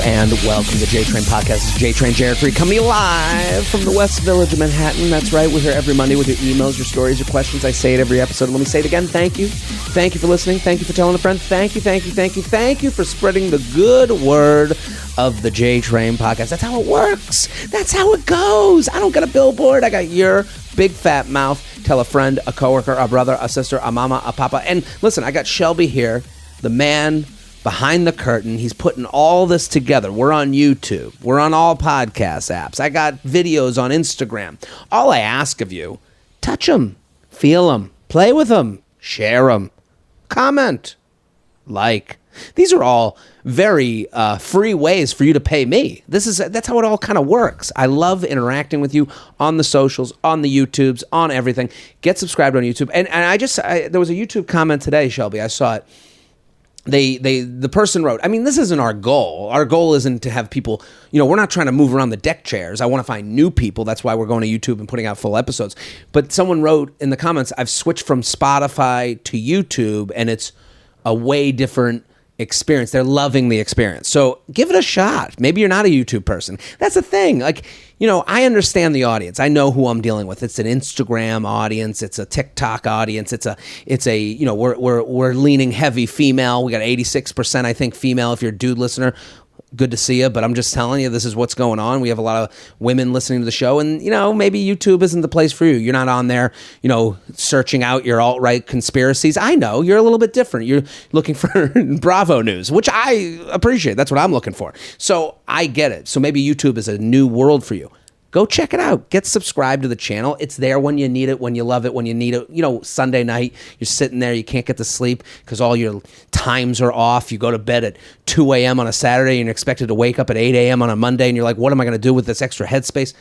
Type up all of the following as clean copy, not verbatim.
And welcome to JTrain Podcast. This is JTrain, Jared Freid, coming live from the West Village of Manhattan. That's right. We're here every Monday with your emails, your stories, your questions. I say it every episode. Let me say it again. Thank you. Thank you for listening. Thank you for telling a friend. Thank you, thank you, thank you, thank you for spreading the good word of the JTrain Podcast. That's how it works. That's how it goes. I don't get a billboard. I got your big fat mouth. Tell a friend, a coworker, a brother, a sister, a mama, a papa. And listen, I got Shelby here, the man behind the curtain. He's putting all this together. We're on YouTube. We're on all podcast apps. I got videos on Instagram. All I ask of you, touch them, feel them, play with them, share them, comment, like. These are all very free ways for you to pay me. That's how it all kind of works. I love interacting with you on the socials, on the YouTubes, on everything. Get subscribed on YouTube. And there was a YouTube comment today, Shelby. I saw it. The person wrote, I mean, this isn't our goal. Our goal isn't to have people, we're not trying to move around the deck chairs. I want to find new people. That's why we're going to YouTube and putting out full episodes. But someone wrote in the comments, I've switched from Spotify to YouTube, and it's a way different experience. They're loving the experience. So give it a shot. Maybe you're not a YouTube person. That's the thing. I understand the audience. I know who I'm dealing with. It's an Instagram audience. It's a TikTok audience. We're leaning heavy female. We got 86%, I think, female. If you're a dude listener, good to see you. But I'm just telling you, this is what's going on. We have a lot of women listening to the show, and maybe YouTube isn't the place for you. You're not on there, searching out your alt-right conspiracies. I know you're a little bit different. You're looking for Bravo news, which I appreciate. That's what I'm looking for. So I get it. So maybe YouTube is a new world for you. Go check it out. Get subscribed to the channel. It's there when you need it, when you love it, when you need it. Sunday night, you're sitting there, you can't get to sleep because all your times are off. You go to bed at 2 a.m. on a Saturday and you're expected to wake up at 8 a.m. on a Monday, and you're like, what am I going to do with this extra headspace?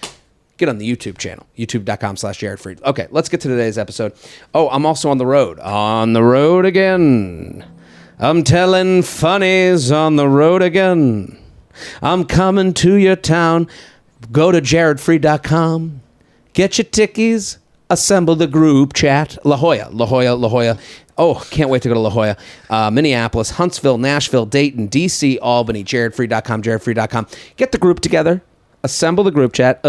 Get on the YouTube channel, youtube.com/Jared Freid. Okay, let's get to today's episode. Oh, I'm also on the road. On the road again. I'm telling funnies on the road again. I'm coming to your town. Go to jaredfreid.com, get your tickies, assemble the group chat. La Jolla. Oh, can't wait to go to La Jolla. Minneapolis, Huntsville, Nashville, Dayton, D.C., Albany, jaredfreid.com. Get the group together, assemble the group chat,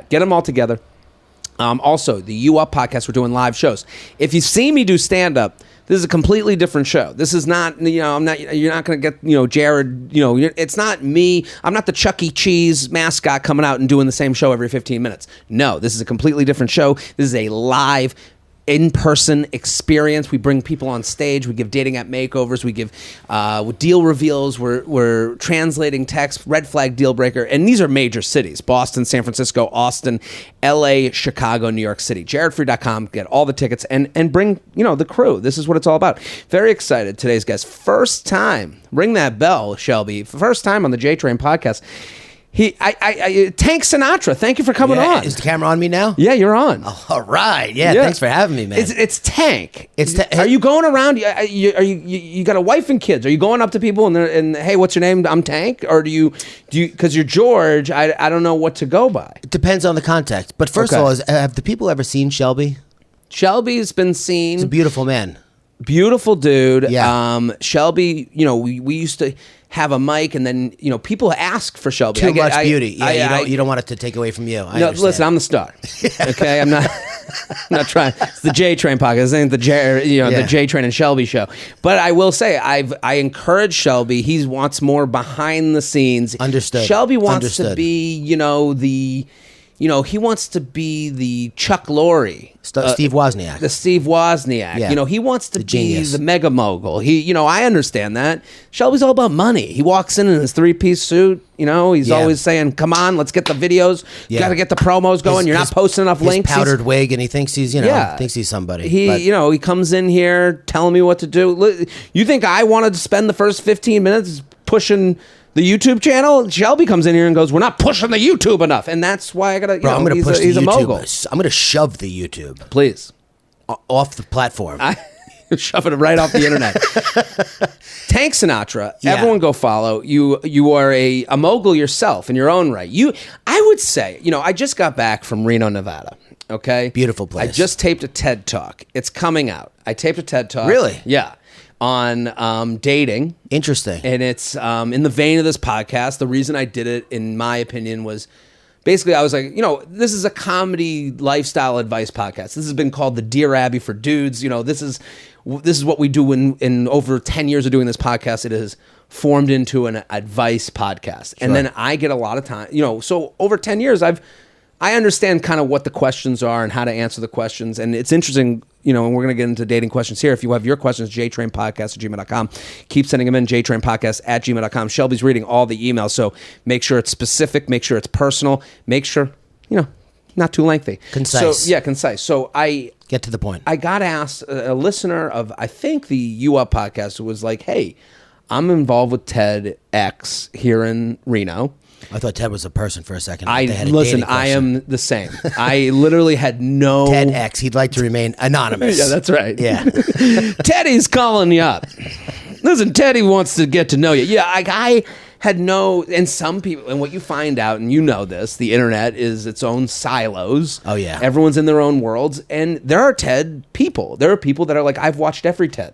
get them all together. Also, the U Up podcast, we're doing live shows. If you see me do stand-up, this is a completely different show. This is not, you're not going to get, Jared, it's not me. I'm not the Chuck E. Cheese mascot coming out and doing the same show every 15 minutes. No, this is a completely different show. This is a live, in-person experience. We bring people on stage. We give dating app makeovers. We give deal reveals. We're translating text, red flag deal breaker. And these are major cities: Boston, San Francisco, Austin, LA, Chicago, New York City. jaredfreid.com. Get all the tickets and bring, the crew. This is what it's all about. Very excited. Today's guest, first time. Ring that bell, Shelby. First time on the JTrain podcast. Tank Sinatra, thank you for coming on. Is the camera on me now? Yeah, you're on. All right. Yeah, thanks for having me, man. It's Tank. Are you going around? You got a wife and kids. Are you going up to people and hey, what's your name? I'm Tank. Or do you because you're George? I don't know what to go by. It depends on the context. But first of all, have the people ever seen Shelby? Shelby's been seen. He's a beautiful man. Beautiful dude. Yeah. Shelby, we used to have a mic, and then people ask for Shelby. Too much beauty. You don't want it to take away from you. Listen, I'm the star. Okay, I'm not trying. It's the JTrain podcast. This ain't the JTrain and Shelby show. But I will say, I encourage Shelby. He wants more behind the scenes. Understood. Shelby wants to be, he wants to be the Chuck Lorre. Steve Wozniak. The Steve Wozniak. Yeah. He wants to be genius. the mega mogul. I understand that. Shelby's all about money. He walks in his three-piece suit. He's always saying, come on, let's get the videos. Got to get the promos going. You're not posting enough links. Powdered wig, and he thinks he's, thinks he's somebody. He comes in here telling me what to do. You think I wanted to spend the first 15 minutes pushing the YouTube channel? Shelby comes in here and goes, we're not pushing the YouTube enough. And that's why I got to, I'm going to push the he's YouTube. a mogul. I'm going to shove the YouTube. Please. Off the platform. Shove it right off the internet. Tank Sinatra, everyone go follow. You are a mogul yourself in your own right. I would say, I just got back from Reno, Nevada. Okay? Beautiful place. I just taped a TED Talk. It's coming out. I taped a TED Talk. Really? Yeah. on dating. Interesting. And it's in the vein of this podcast. The reason I did it, in my opinion, was basically I was like, this is a comedy lifestyle advice podcast. This has been called the Dear Abby for Dudes. This is what we do in over 10 years of doing this podcast. It has formed into an advice podcast. And then I get a lot of time, so over 10 years, I understand kind of what the questions are and how to answer the questions. And it's interesting, and we're going to get into dating questions here. If you have your questions, jtrainpodcast@gmail.com. Keep sending them in, jtrainpodcast@gmail.com. Shelby's reading all the emails, so make sure it's specific, make sure it's personal, make sure, not too lengthy. Concise. So, yeah, concise. So get to the point. I got asked, a listener of, I think, the You Up podcast, who was like, hey, I'm involved with TEDx here in Reno. I thought Ted was a person for a second. I am the same. I literally had no... TEDx. He'd like to remain anonymous. Yeah, that's right. Yeah. Teddy's calling you up. Listen, Teddy wants to get to know you. Yeah, I had no... And some people... And what you find out, and you know this, the internet is its own silos. Oh, yeah. Everyone's in their own worlds. And there are TED people. There are people that are like, I've watched every TED.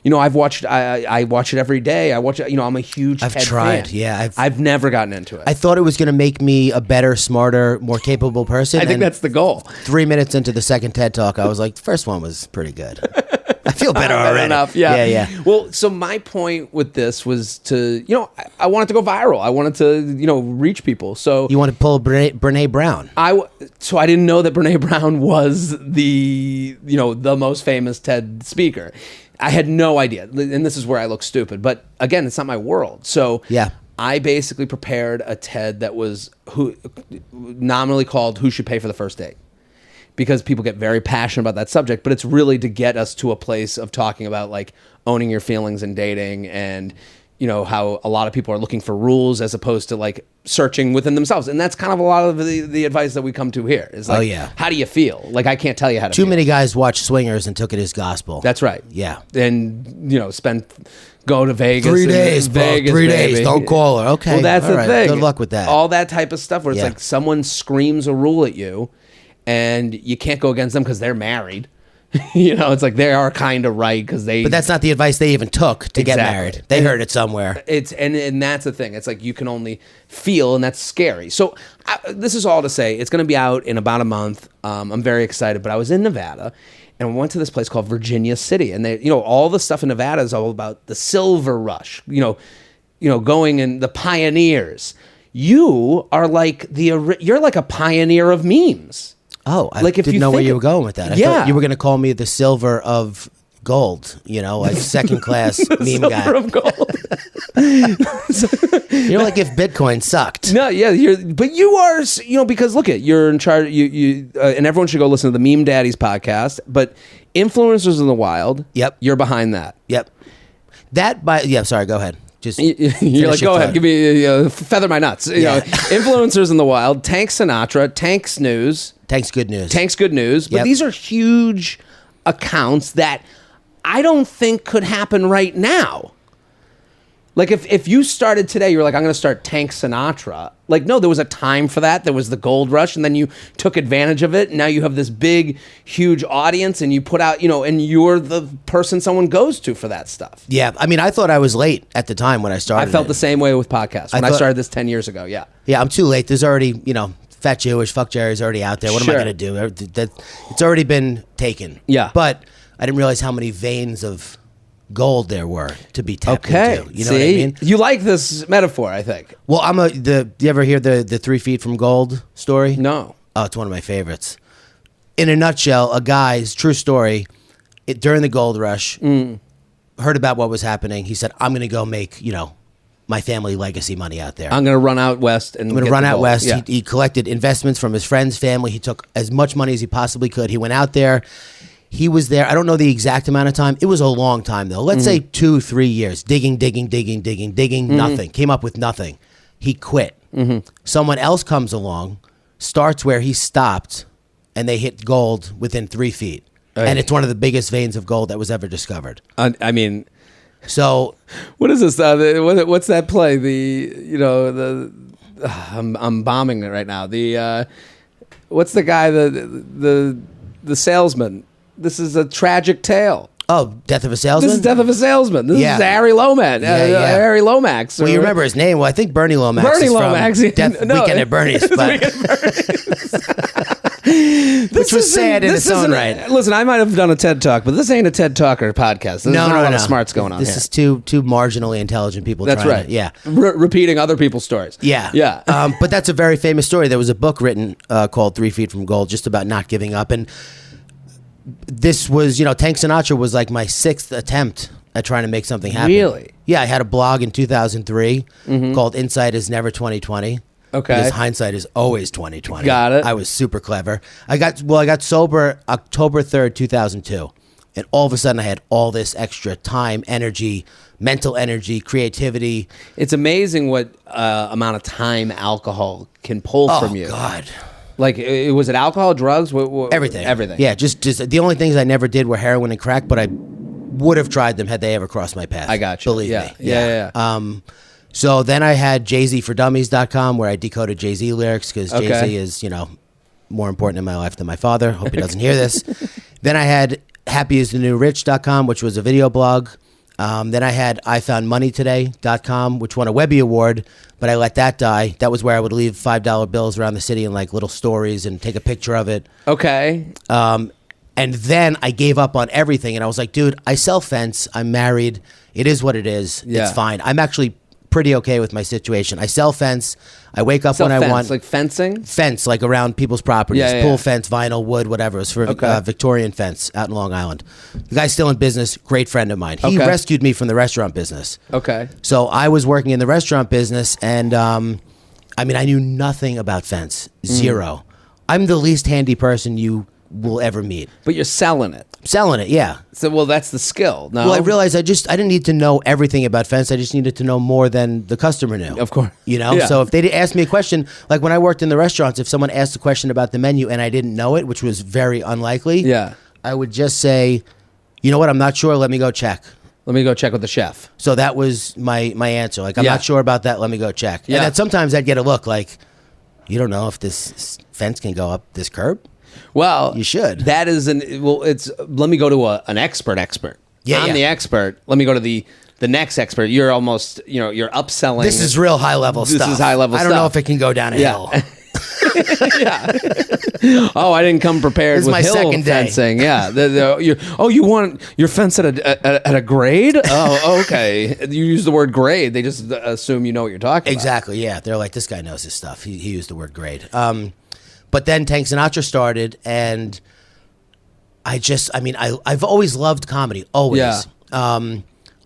I've watched. I watch it every day. I watch it. I'm a huge. I've TED tried. fan. Yeah, I've never gotten into it. I thought it was going to make me a better, smarter, more capable person. I think that's the goal. 3 minutes into the second TED Talk, I was like, the first one was pretty good. I feel better already. Enough. Yeah. Yeah. Well, so my point with this was to, I wanted to go viral. I wanted to, reach people. So you want to pull Brene Brown. So I didn't know that Brene Brown was the most famous TED speaker. I had no idea, and this is where I look stupid. But again, it's not my world. So yeah. I basically prepared a TED that was nominally called "Who Should Pay for the First Date," because people get very passionate about that subject. But it's really to get us to a place of talking about like owning your feelings and dating, and how a lot of people are looking for rules as opposed to like searching within themselves. And that's kind of a lot of the advice that we come to here is like, how do you feel? Like, I can't tell you how to feel. Too many guys watch Swingers and took it as gospel. That's right. Yeah. And, go to Vegas. 3 days, Vegas, 3 days. baby. Don't call her. Okay. Well, that's all the right. thing. Good luck with that. All that type of stuff where it's like someone screams a rule at you and you can't go against them because they're married. It's like they are kind of right because they. But that's not the advice they even took to get married. They heard it somewhere. And that's the thing. It's like you can only feel, and that's scary. So this is all to say, it's going to be out in about a month. I'm very excited. But I was in Nevada, and we went to this place called Virginia City, and they, all the stuff in Nevada is all about the silver rush. Going in the pioneers. You are like you're like a pioneer of memes. Oh, I didn't know where you were going with that. I thought you were going to call me the silver of gold, like second class meme guy. Silver of gold. You're like if Bitcoin sucked. No, yeah, but you are, because look you're in charge. You and everyone should go listen to the Meme Daddies podcast. But Influencers in the Wild. Yep, you're behind that. Yep. Sorry, go ahead. Just you're like, go ahead, give me feather my nuts. Influencers in the Wild, Tank Sinatra, Tank's News. Tank's Good News. Tank's Good News. But these are huge accounts that I don't think could happen right now. Like if you started today, you're like, I'm going to start Tank Sinatra. Like, no, there was a time for that. There was the gold rush, and then you took advantage of it. And now you have this big, huge audience, and you put out, and you're the person someone goes to for that stuff. Yeah, I mean, I thought I was late at the time when I started. I felt the same way with podcasts when I started this 10 years ago. Yeah. Yeah, I'm too late. There's already, Fat Jewish, Fuck Jerry's already out there. What am I going to do? It's already been taken. Yeah. But I didn't realize how many veins of gold there were to be tapped into. You know what I mean? You like this metaphor, I think. Well, do you ever hear the 3 feet from gold story? No. Oh, it's one of my favorites. In a nutshell, a guy's true story, during the gold rush, heard about what was happening. He said, I'm going to go make, my family legacy money out there. I'm going to run out west. I'm going to run out west. Yeah. He collected investments from his friend's family. He took as much money as he possibly could. He went out there. He was there. I don't know the exact amount of time. It was a long time, though. Let's say 2-3 years. Digging, nothing. Came up with nothing. He quit. Someone else comes along, starts where he stopped, and they hit gold within 3 feet. And it's one of the biggest veins of gold that was ever discovered. So what is this? What's that play? I'm bombing it right now. What's the guy? The salesman. This is a tragic tale. Oh, Death of a Salesman? This is Death of a Salesman. This is Harry Lomax. Harry Lomax. Well, you remember his name. Well, I think Bernie Lomax is from Weekend at Bernie's. Which was sad in its own right. Listen, I might have done a TED Talk, but this ain't a TED Talker podcast. There's not a lot of smarts going on This here. is two marginally intelligent people. That's right. Repeating other people's stories. Yeah. But that's a very famous story. There was a book written called 3 Feet from Gold, just about not giving up. And this was, Tank Sinatra was like my 6th attempt at trying to make something happen. Really? Yeah, I had a blog in 2003 called Insight is Never 2020. Okay. Because hindsight is always 2020. Got it. I was super clever. I got sober October 3rd, 2002. And all of a sudden I had all this extra time, energy, mental energy, creativity. It's amazing what amount of time alcohol can pull from you. Oh, God. Like, was it alcohol, drugs? Everything. Everything. Yeah, just the only things I never did were heroin and crack, but I would have tried them had they ever crossed my path. I got you. Believe me. Yeah. So then I had JZForDummies.com where I decoded Jay-Z lyrics because Jay-Z is, more important in my life than my father. Hope he doesn't hear this. Then I had HappyIsTheNewRich.com, which was a video blog. Then I had IFoundMoneyToday.com, which won a Webby Award, but I let that die. That was where I would leave $5 bills around the city in like little stories and take a picture of it. Okay. And then I gave up on everything, and I was like, dude, I sell fence. I'm married. It is what it is. Yeah. It's fine. I'm actually pretty okay with my situation. I sell fence. I wake up when I want. Like fencing? Fence, like around people's properties. Yeah. Pool fence, vinyl, wood, whatever. It was for Victorian fence out in Long Island. The guy's still in business. Great friend of mine. He rescued me from the restaurant business. Okay. So I was working in the restaurant business, and I knew nothing about fence. Zero. I'm the least handy person you will ever meet. But you're selling it. Selling it, yeah. So, that's the skill. No? Well, I realized I didn't need to know everything about fence. I just needed to know more than the customer knew. Of course. Yeah. So if they asked me a question, like when I worked in the restaurants, if someone asked a question about the menu and I didn't know it, which was very unlikely, I would just say, you know what, I'm not sure, let me go check. Let me go check with the chef. So that was my answer. Like, I'm not sure about that, let me go check. Yeah. And then sometimes I'd get a look like, you don't know if this fence can go up this curb? Well, you should. That is let me go to an expert. Yeah, I'm the expert. Let me go to the next expert. You're almost, you're upselling. This is real high level stuff. This is high level stuff. I don't know if it can go down a hill. Oh, I didn't come prepared this with my hill second fencing. Day. Yeah. You want your fence at a grade? Oh, okay. You use the word grade. They just assume you know what you're talking about. Exactly. Yeah. They're like, this guy knows his stuff. He used the word grade. But then Tank Sinatra started, and I've always loved comedy, always. Yeah.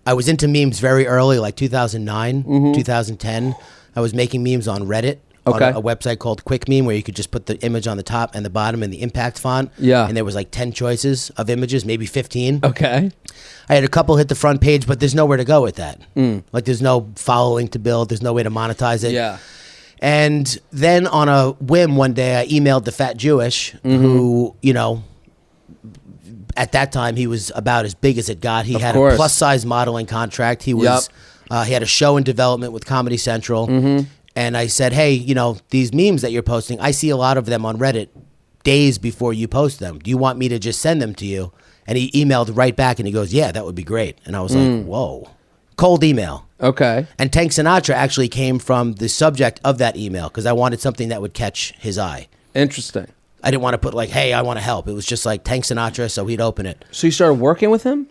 I was into memes very early, like 2009, 2010. I was making memes on Reddit, on a website called Quick Meme, where you could just put the image on the top and the bottom in the impact font. Yeah. And there was like 10 choices of images, maybe 15. Okay. I had a couple hit the front page, but there's nowhere to go with that. Like, there's no following to build. There's no way to monetize it. Yeah. And then on a whim one day, I emailed the Fat Jewish, who, at that time, he was about as big as it got. He had a plus-size modeling contract. He was he had a show in development with Comedy Central. And I said, hey, these memes that you're posting, I see a lot of them on Reddit days before you post them. Do you want me to just send them to you? And he emailed right back, and he goes, yeah, that would be great. And I was like, whoa. Cold email. Okay. And Tank Sinatra actually came from the subject of that email because I wanted something that would catch his eye. Interesting. I didn't want to put like, hey, I want to help. It was just like Tank Sinatra, so he'd open it. So you started working with him?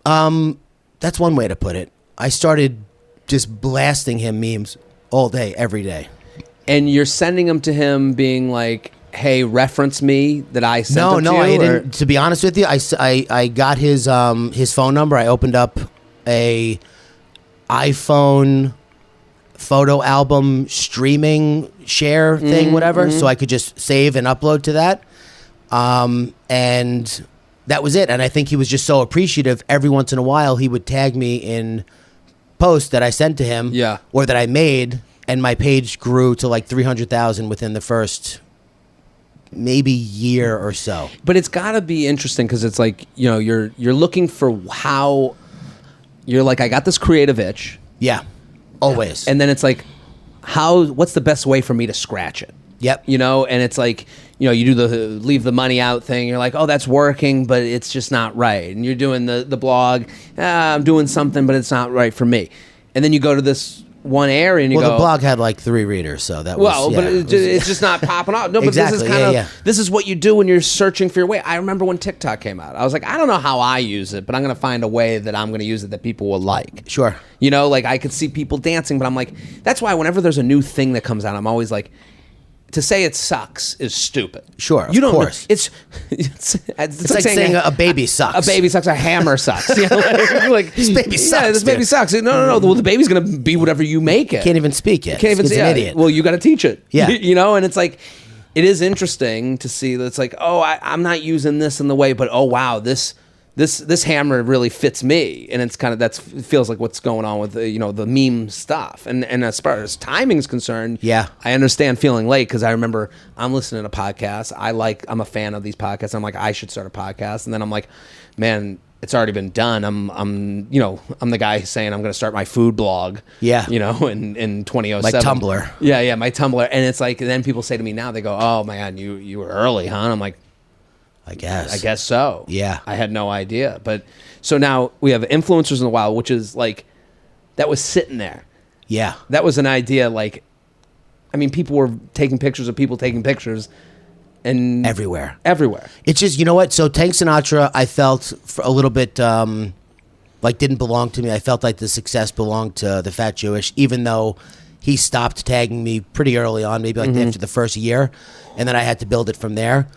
That's one way to put it. I started just blasting him memes all day, every day. And you're sending them to him being like, hey, reference me that I sent them to you? No, I didn't. To be honest with you, I got his phone number. I opened up a iPhone photo album streaming share thing, whatever, so I could just save and upload to that. And that was it. And I think he was just so appreciative. Every once in a while, he would tag me in posts that I sent to him or that I made, and my page grew to like 300,000 within the first maybe year or so. But it's got to be interesting because it's like, you're looking for how... You're like, I got this creative itch. Yeah, always. And then it's like, what's the best way for me to scratch it? Yep. And it's like, you do the leave the money out thing. You're like, oh, that's working, but it's just not right. And you're doing the blog. I'm doing something, but it's not right for me. And then you go to this one area and you go. The blog had like 3 readers, so that was. But it's just not popping off. No, but exactly, this is kind of this is what you do when you're searching for your way. I remember when TikTok came out. I was like, I don't know how I use it, but I'm going to find a way that I'm going to use it that people will like. Sure. Like I could see people dancing, but I'm like, that's why whenever there's a new thing that comes out, I'm always like, to say it sucks is stupid. Sure, of course. It's like saying a baby sucks. A baby sucks. A hammer sucks. Like this baby sucks. Yeah, this baby sucks. No. Well, the baby's gonna be whatever you make it. Can't even speak yet. Can't even. He's an idiot. Well, you got to teach it. Yeah. And it's like, it is interesting to see that it's like, oh, I'm not using this in the way, but oh wow, this hammer really fits me, and it's kind of feels like what's going on with the meme stuff. And as far as timing is concerned, yeah, I understand feeling late because I remember I'm listening to podcasts. I'm a fan of these podcasts. I'm like, I should start a podcast, and then I'm like, man, it's already been done. I'm the guy saying I'm going to start my food blog. Yeah, in 2007, like Tumblr. Yeah, my Tumblr, and it's like, and then people say to me now, they go, oh man, you were early, huh? And I'm like, I guess so. Yeah. I had no idea. But so now we have influencers in the wild, which is like, that was sitting there. Yeah. That was an idea. Like, I mean, people were taking pictures of people taking pictures and everywhere. It's just, you know what? So Tank Sinatra, I felt for a little bit, like didn't belong to me. I felt like the success belonged to the Fat Jewish, even though he stopped tagging me pretty early on, maybe like after the first year. And then I had to build it from there.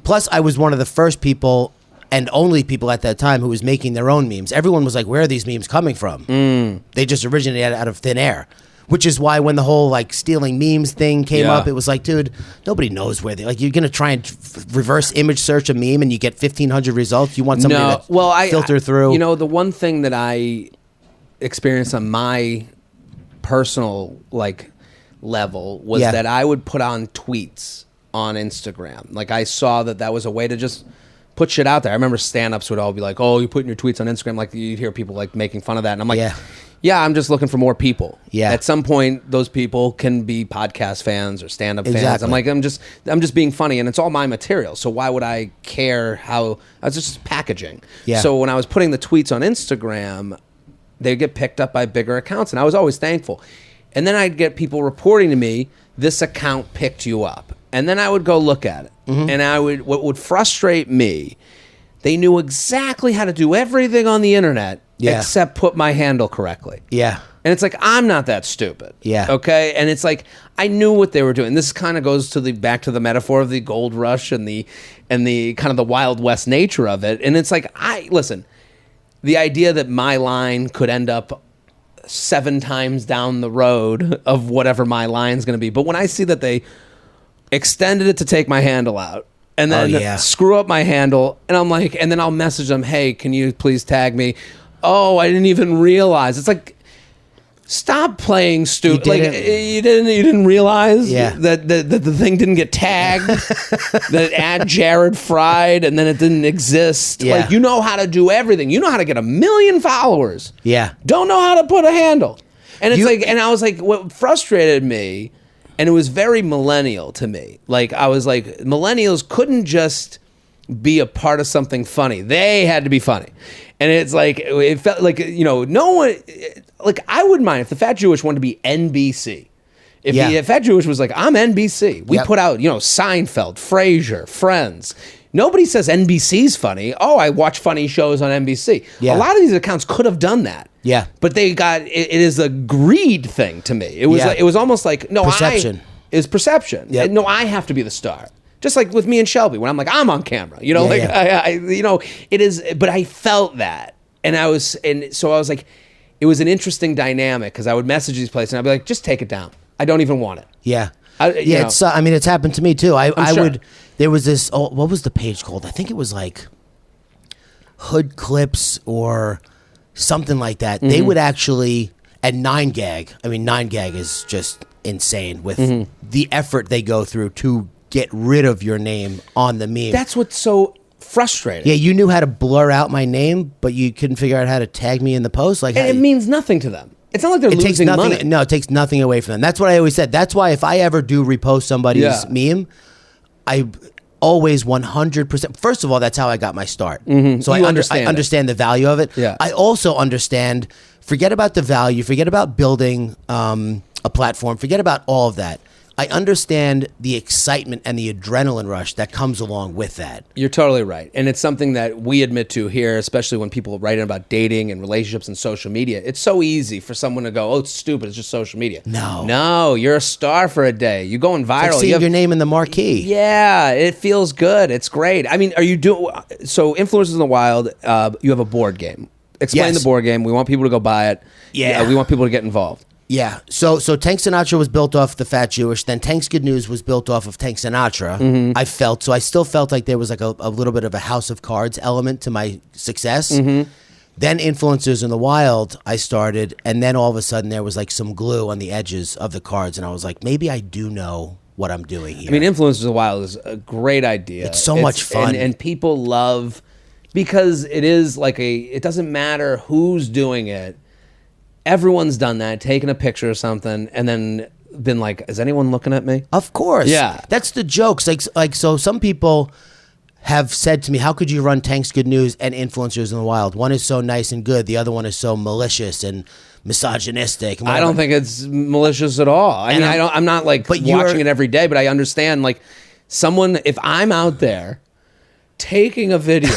Plus, I was one of the first people and only people at that time who was making their own memes. Everyone was like, where are these memes coming from? They just originated out of thin air, which is why when the whole like stealing memes thing came up, it was like, dude, nobody knows where they like. You're going to try and reverse image search a meme and you get 1,500 results. You want somebody to filter through. The one thing that I experienced on my personal like level was that I would put on tweets on Instagram. Like I saw that was a way to just put shit out there. I remember stand-ups would all be like, oh, you're putting your tweets on Instagram. Like you'd hear people like making fun of that. And I'm like, yeah, I'm just looking for more people. Yeah. At some point, those people can be podcast fans or stand-up fans. I'm like, I'm just being funny, and it's all my material. So why would I care how? I was just packaging. Yeah. So when I was putting the tweets on Instagram, they'd get picked up by bigger accounts, and I was always thankful. And then I'd get people reporting to me, this account picked you up. And then I would go look at it. And what would frustrate me, they knew exactly how to do everything on the internet except put my handle correctly. Yeah. And it's like, I'm not that stupid. Yeah. Okay? And it's like, I knew what they were doing. This kind of goes to back to the metaphor of the gold rush and the kind of the Wild West nature of it. And it's like, listen, the idea that my line could end up 7 times down the road of whatever my line's going to be. But when I see that they extended it to take my handle out and then screw up my handle, and I'm like, and then I'll message them, hey, can you please tag me? Oh, I didn't even realize. It's like, stop playing stupid. Like you didn't realize that the thing didn't get tagged, that at Jared Freid, and then it didn't exist. Yeah. Like, you know how to do everything. You know how to get 1 million followers. Yeah. Don't know how to put a handle. And it's like, and I was like, what frustrated me, and it was very millennial to me. Like, I was like, millennials couldn't just be a part of something funny. They had to be funny. And it's like, it felt like, no one, like, I wouldn't mind if the Fat Jewish wanted to be NBC. If the Fat Jewish was like, I'm NBC. We put out, Seinfeld, Frasier, Friends. Nobody says NBC's funny. Oh, I watch funny shows on NBC. Yeah. A lot of these accounts could have done that. Yeah. But they got, it is a greed thing to me. It was like, it was almost like, no, perception. Is perception. Yep. No, I have to be the star. Just like with me and Shelby, when I'm like, I'm on camera, it is, but I felt that. And so I was like, it was an interesting dynamic because I would message these places and I'd be like, just take it down. I don't even want it. Yeah. It's, it's happened to me too. There was this, what was the page called? I think it was like Hood Clips or something like that. They would actually, at 9gag, 9gag is just insane with the effort they go through to get rid of your name on the meme. That's what's so frustrating. Yeah, you knew how to blur out my name, but you couldn't figure out how to tag me in the post. Like, and it means nothing to them. It's not like they're losing money. No, it takes nothing away from them. That's what I always said. That's why if I ever do repost somebody's meme, I always 100%. First of all, that's how I got my start. So I understand the value of it. Yeah. I also understand, forget about the value, forget about building a platform, forget about all of that. I understand the excitement and the adrenaline rush that comes along with that. You're totally right. And it's something that we admit to here, especially when people write in about dating and relationships and social media. It's so easy for someone to go, oh, it's stupid, it's just social media. No, you're a star for a day. You're going viral. It's like seeing your name in the marquee. Yeah, it feels good. It's great. I mean, are you doing... So, Influencers in the Wild, you have a board game. Explain the board game. We want people to go buy it. Yeah. We want people to get involved. Yeah, so Tank Sinatra was built off the Fat Jewish. Then Tank's Good News was built off of Tank Sinatra. I still felt like there was like a little bit of a House of Cards element to my success. Then Influencers in the Wild, I started, and then all of a sudden there was like some glue on the edges of the cards, and I was like, maybe I do know what I'm doing here. I mean, Influencers in the Wild is a great idea. It's so much fun, and people love, because it is like it doesn't matter who's doing it. Everyone's done that, taken a picture or something, and then been like, is anyone looking at me? Of course. Yeah. That's the jokes. Like so some people have said to me, how could you run Tank's Good News and Influencers in the Wild? One is so nice and good. The other one is so malicious and misogynistic. I don't think it's malicious at all. I mean, I'm not like watching it every day, but I understand like someone, if I'm out there taking a video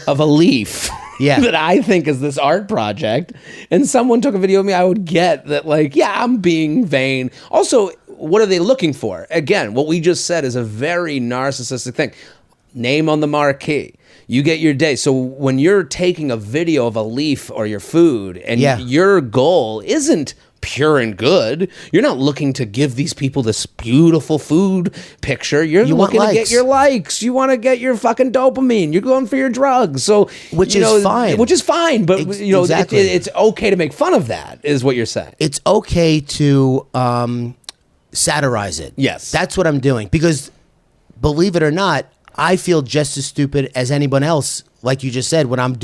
of a leaf that I think is this art project, and someone took a video of me, I would get that, like, yeah, I'm being vain. Also, what are they looking for? Again, what we just said is a very narcissistic thing. Name on the marquee. You get your day. So when you're taking a video of a leaf or your food, and your goal isn't pure and good, you're not looking to give these people this beautiful food picture. You're looking to get your likes. You want to get your fucking dopamine. You're going for your drugs. So which is fine. But exactly. It's okay to make fun of that, is what you're saying. It's okay to satirize it. Yes. That's what I'm doing, because believe it or not, I feel just as stupid as anyone else, like you just said, when I'm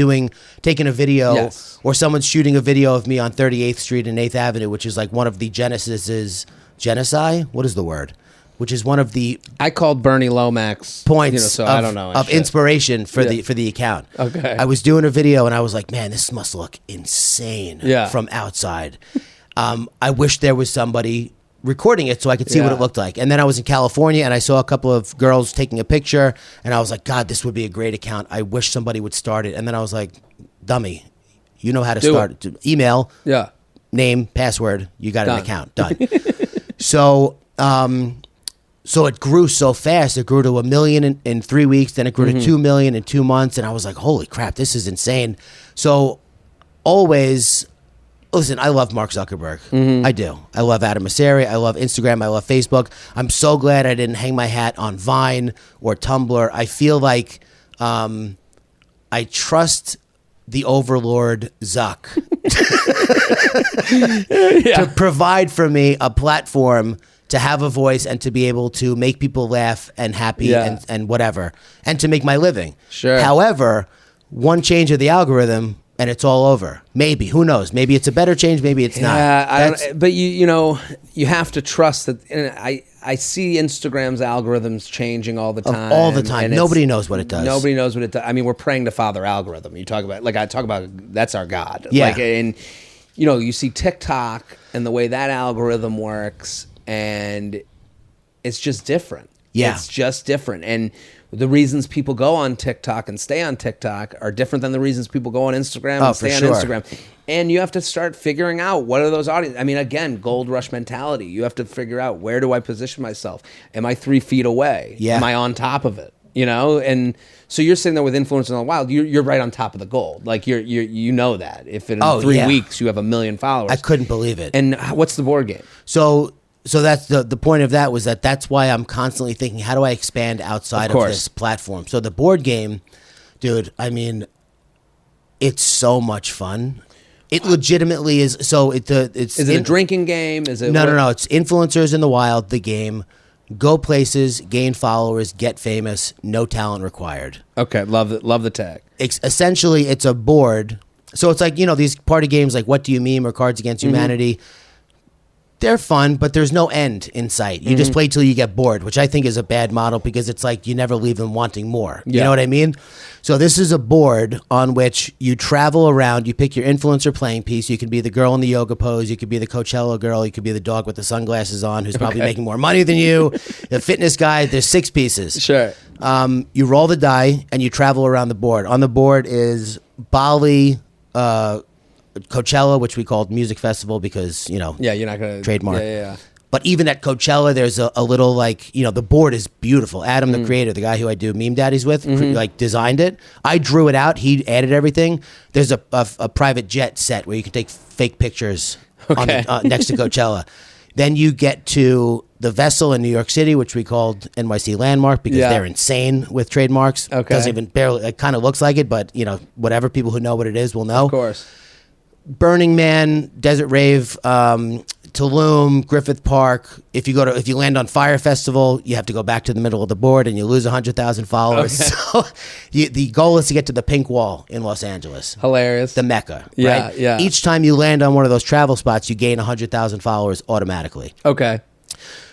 taking a video or someone's shooting a video of me on 38th Street and 8th Avenue, which is like one of the genocide? What is the word? Which is one of the... I called Bernie Lomax points I don't know, of inspiration for the account. Okay. I was doing a video and I was like, man, this must look insane from outside. I wish there was somebody recording it so I could see what it looked like. And then I was in California and I saw a couple of girls taking a picture and I was like, God, this would be a great account. I wish somebody would start it. And then I was like, dummy, you know how to start it. Email, name, password, you got an account, done. So it grew so fast. It grew to 1 million in 3 weeks. Then it grew to 2 million in 2 months. And I was like, holy crap, this is insane. So always... Listen, I love Mark Zuckerberg. I do. I love Adam Mosseri. I love Instagram. I love Facebook. I'm so glad I didn't hang my hat on Vine or Tumblr. I feel like I trust the overlord Zuck to provide for me a platform to have a voice and to be able to make people laugh and happy and whatever, and to make my living. Sure. However, one change of the algorithm and it's all over. Maybe. Who knows? Maybe it's a better change. Maybe it's not. But you have to trust that. And I see Instagram's algorithms changing all the time. All the time. Nobody knows what it does. Nobody knows what it does. I mean, we're praying to Father Algorithm. You talk about, I talk about, that's our God. Yeah. And you see TikTok and the way that algorithm works, and it's just different. Yeah. It's just different. And the reasons people go on TikTok and stay on TikTok are different than the reasons people go on Instagram and stay on Instagram. And you have to start figuring out what are those audiences. I mean, again, gold rush mentality. You have to figure out, where do I position myself? Am I 3 feet away? Yeah. Am I on top of it? And so you're sitting there with Influencers in the Wild. You're right on top of the gold. Like you know that. If in 3 weeks you have 1 million followers, I couldn't believe it. And what's the board game? So that's the point of that, was that's why I'm constantly thinking, how do I expand outside of this platform? So the board game, dude, I mean, it's so much fun. It legitimately is. So is it a drinking game? Is it no. It's Influencers in the Wild, the game. Go places, gain followers, get famous, no talent required. Okay, love the tag. Essentially, it's a board. So it's like, these party games like What Do You Meme or Cards Against Humanity. They're fun, but there's no end in sight. You just play till you get bored, which I think is a bad model because it's like you never leave them wanting more. You know what I mean? So this is a board on which you travel around. You pick your influencer playing piece. You could be the girl in the yoga pose. You could be the Coachella girl. You could be the dog with the sunglasses on who's probably making more money than you. The fitness guy. There's 6 pieces. Sure. You roll the die and you travel around the board. On the board is Bali, Coachella, which we called music festival because, you know, you're not going to trademark. Yeah. But even at Coachella, there's a little like, you know, the board is beautiful. Adam, the creator, the guy who I do Meme Daddies with, like designed it. I drew it out. He added everything. There's a private jet set where you can take fake pictures on the, next to Coachella. Then you get to the Vessel in New York City, which we called NYC Landmark because they're insane with trademarks. Okay. Doesn't even barely, it kind of looks like it, but, you know, whatever people who know what it is will know. Of course. Burning Man, Desert Rave, Tulum, Griffith Park. If you land on Fire Festival, you have to go back to the middle of the board and you lose 100,000 followers. Okay. So the goal is to get to the Pink Wall in Los Angeles. Hilarious. The Mecca. Yeah, right? yeah. Each time you land on one of those travel spots, you gain 100,000 followers automatically. Okay.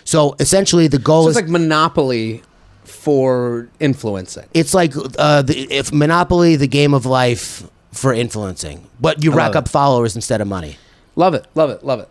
So essentially the goal It's is like Monopoly for influencing. it's like if Monopoly, the game of life for influencing, but you rack up followers instead of money. Love it.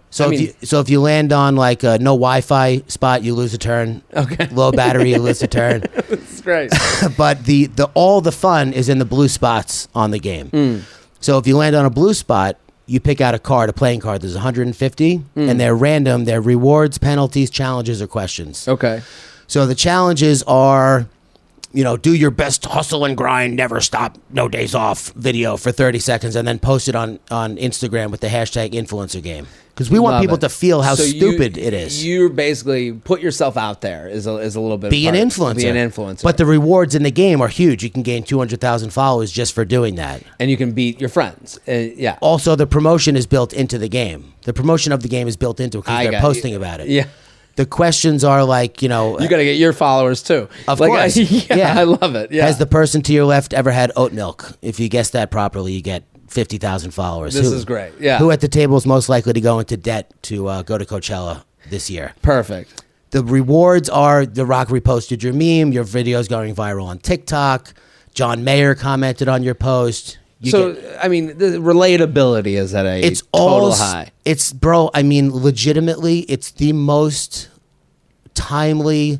So if you land on like a no Wi-Fi spot, you lose a turn. Okay. Low battery, you lose a turn. That's great. But the all the fun is in the blue spots on the game. So if you land on a blue spot, you pick out a card, a playing card. There's 150, and they're random. They're rewards, penalties, challenges, or questions. Okay. So the challenges are, you know, do your best hustle and grind, never stop, no days off video for 30 seconds, and then post it on Instagram with the hashtag influencer game. Because we want people to feel how stupid it is. You basically put yourself out there is a little bit. Be an influencer. Be an influencer. But the rewards in the game are huge. You can gain 200,000 followers just for doing that. And you can beat your friends. Yeah. Also, the promotion is built into the game. The promotion of the game is built into it because they're posting about it. Yeah. The questions are like, you know... You got to get your followers, too. Of course. Yeah, I love it. Yeah. Has the person to your left ever had oat milk? If you guess that properly, you get 50,000 followers. This is great. Yeah. Who at the table is most likely to go into debt to go to Coachella this year? Perfect. The rewards are The Rock reposted your meme, your video's going viral on TikTok, John Mayer commented on your post. I mean, the relatability is at a total high. It's, bro, I mean, legitimately, it's the most timely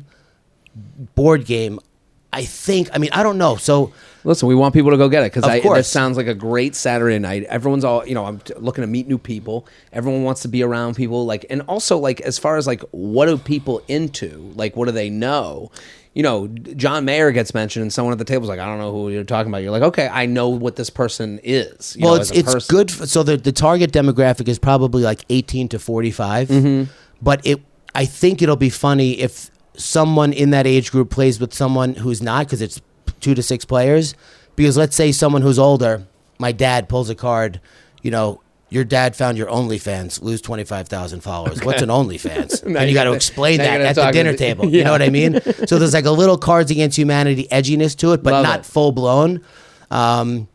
board game, I think. I mean, I don't know. So, listen, we want people to go get it because course. That sounds like a great Saturday night. Everyone's all, you know, I'm looking to meet new people. Everyone wants to be around people. Like, and also, like, as far as, like, what are people into? Like, what do they know? You know, John Mayer gets mentioned, and someone at the table's like, I don't know who you're talking about. You're like, okay, I know what this person is. Well, it's good. So the target demographic is probably like 18 to 45. But I think it'll be funny if someone in that age group plays with someone who's not, because it's 2 to 6 players. Because let's say someone who's older, my dad pulls a card, you know, your dad found your OnlyFans, lose 25,000 followers. Okay. What's an OnlyFans? And you got to explain that at the dinner table. Yeah. You know what I mean? So there's like a little Cards Against Humanity edginess to it, but not full blown. And